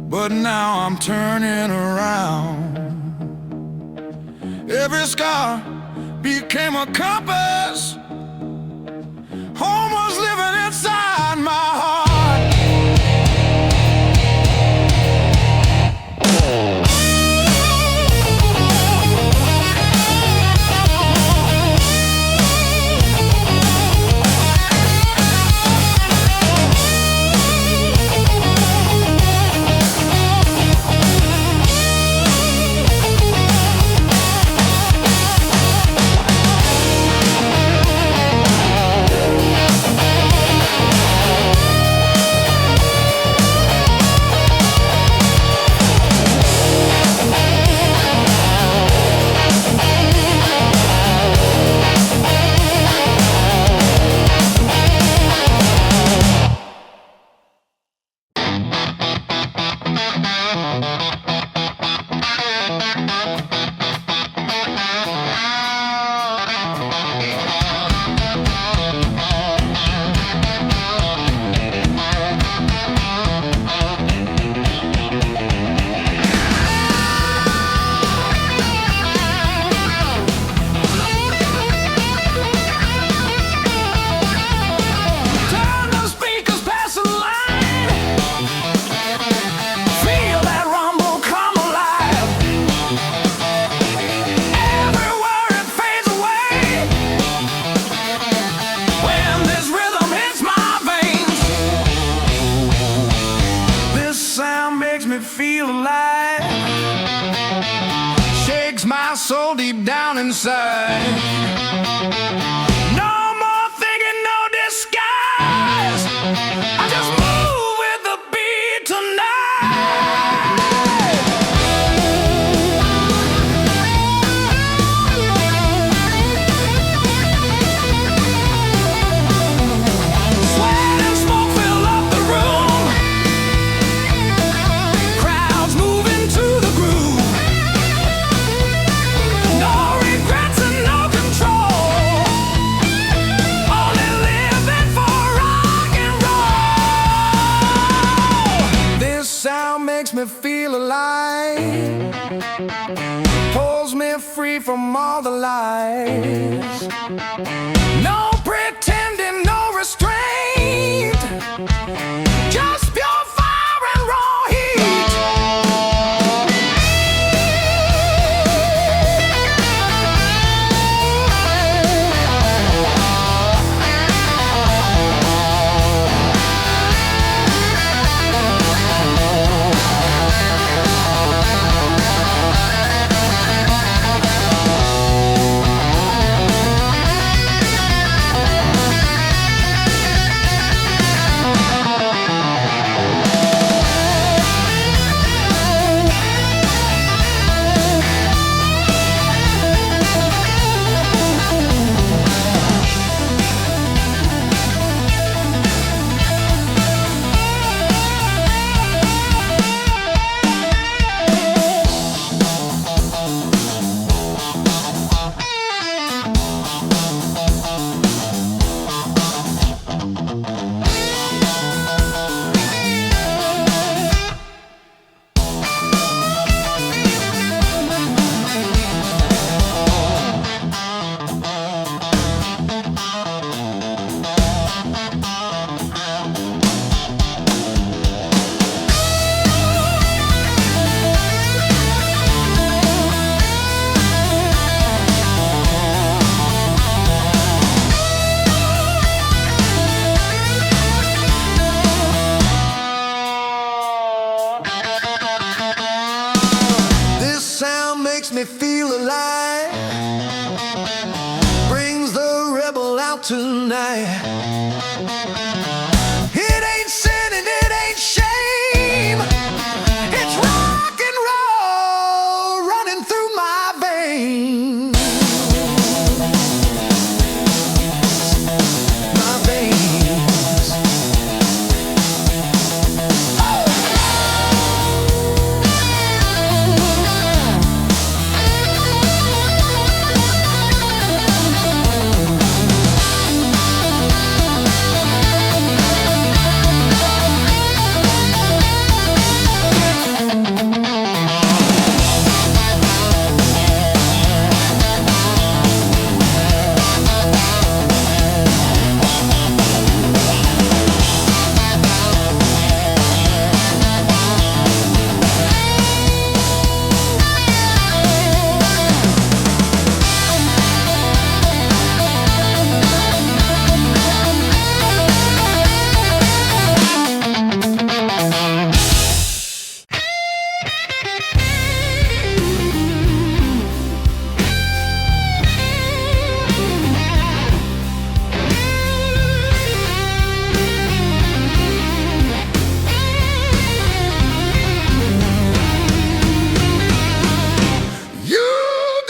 But now I'm turning around. Every scar became a compass. Home was living inside my heart. Feel alive, shakes my soul deep down inside. from all the lies. No pretending, no restraint, just pure fire and raw heat. Makes me feel alive, brings the rebel out tonight. It ain't sin and it ain't shame, it's rock and roll running through my veins. My veins.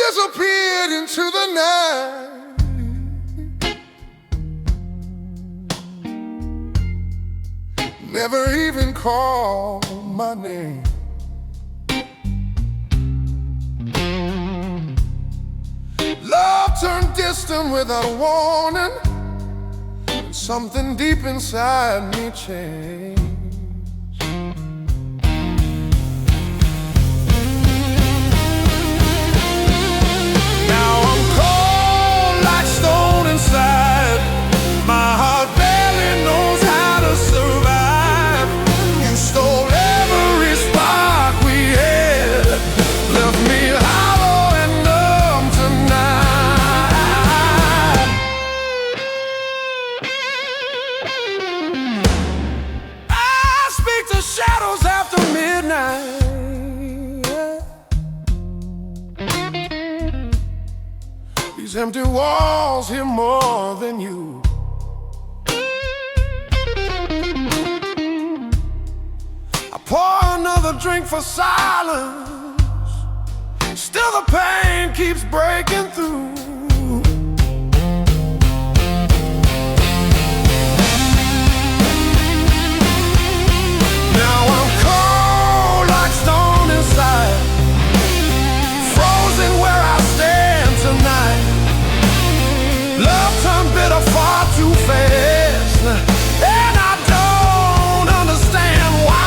Disappeared into the night. Never even called my name. Love turned distant without a warning, and something deep inside me changed. My heart barely knows how to survive. You stole every spark we had, left me hollow and numb tonight. I speak to shadows after midnight. These empty walls hear more than you. I pour another drink for silence, still the pain keeps breaking through. Now I'm cold like stone inside, frozen where I stand tonight. Love turned bitter far too fast, and I don't understand why.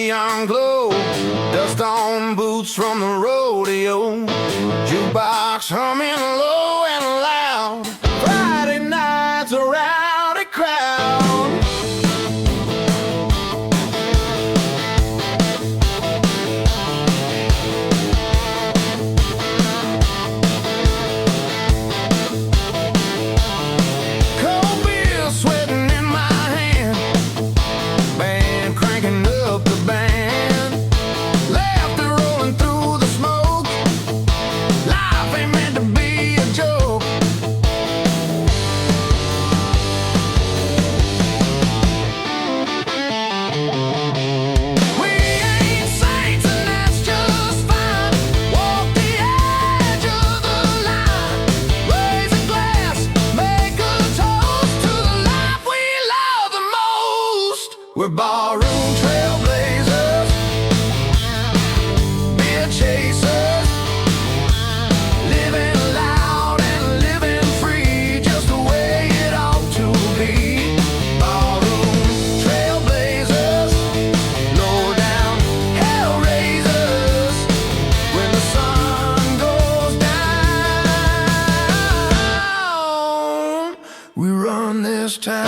neon glow, dust on boots from the rodeo, jukebox humming low and loud, Friday nights a rowdy crowd. Cold beer sweating in my hand, band cranking up the band, laughter rolling through the smoke, life ain't meant to be a joke. We ain't saints and that's just fine. Walk the edge of the line, raise a glass, make a toast to the life we love the most. We're barroom trailblazers, beer chasers, living loud and living free, just the way it ought to be. Barroom trailblazers, low down hell raisers, when the sun goes down, we run this town.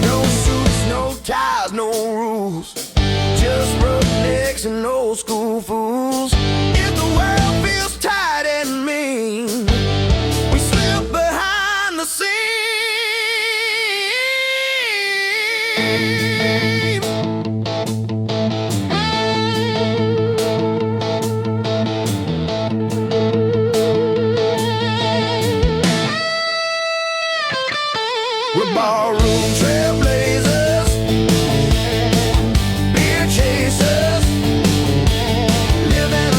No suits, no ties, no rules, just roughnecks and old school fools. If the world feels tight and mean, we slip behind the scene. We're barroom trailblazers, beer chasers, living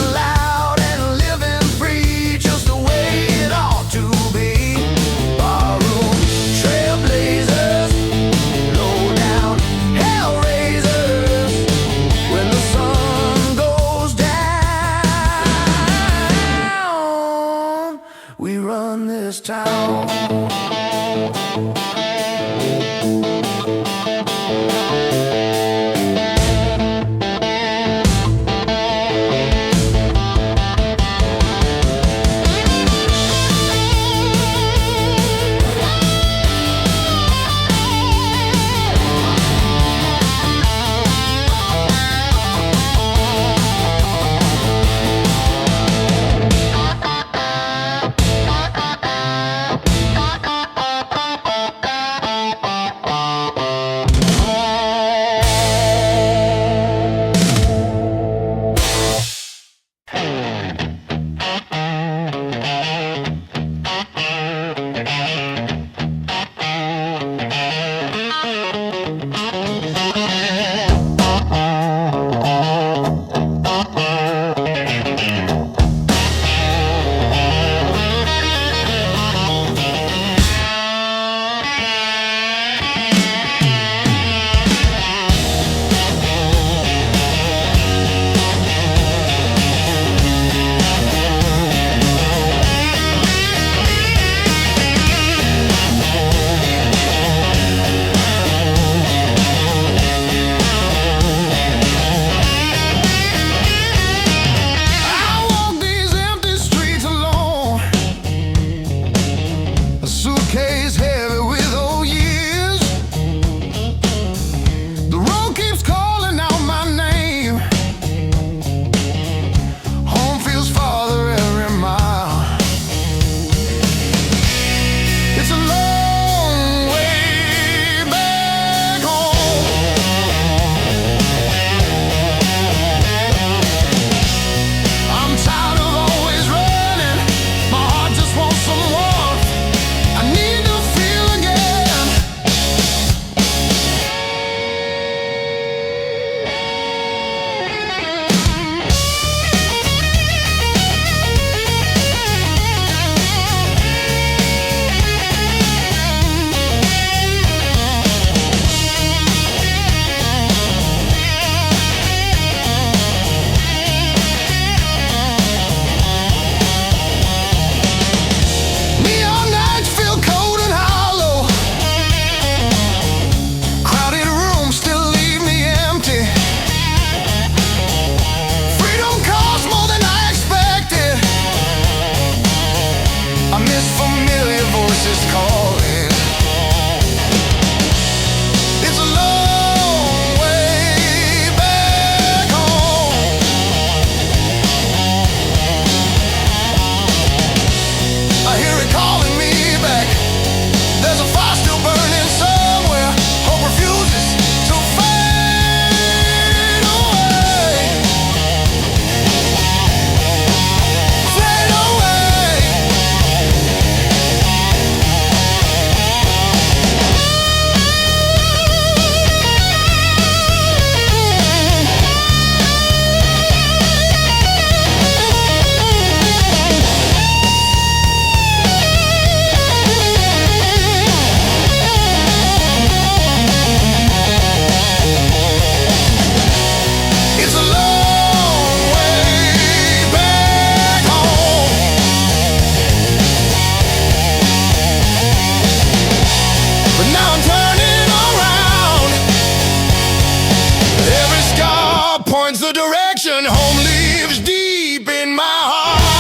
points the direction. Home lives deep in my heart.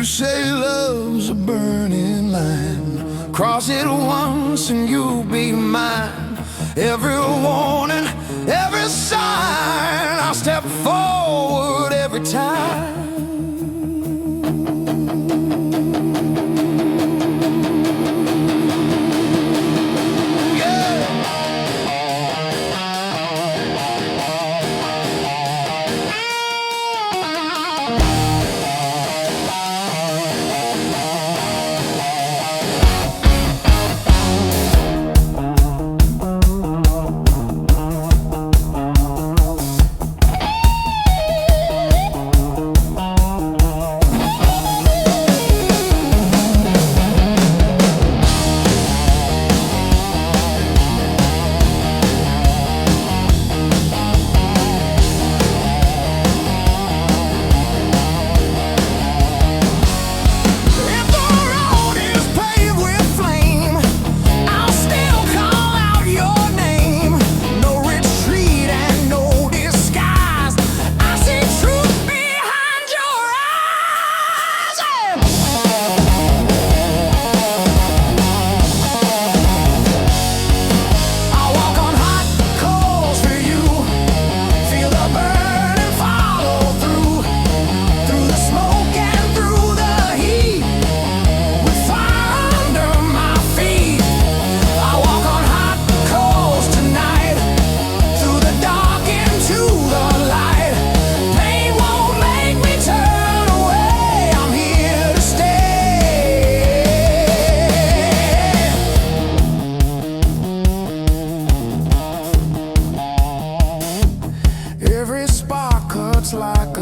say love's a burning line. Cross it once and you'll be mine. Every warning, every sign, I'll step forward every time. Every spark cuts like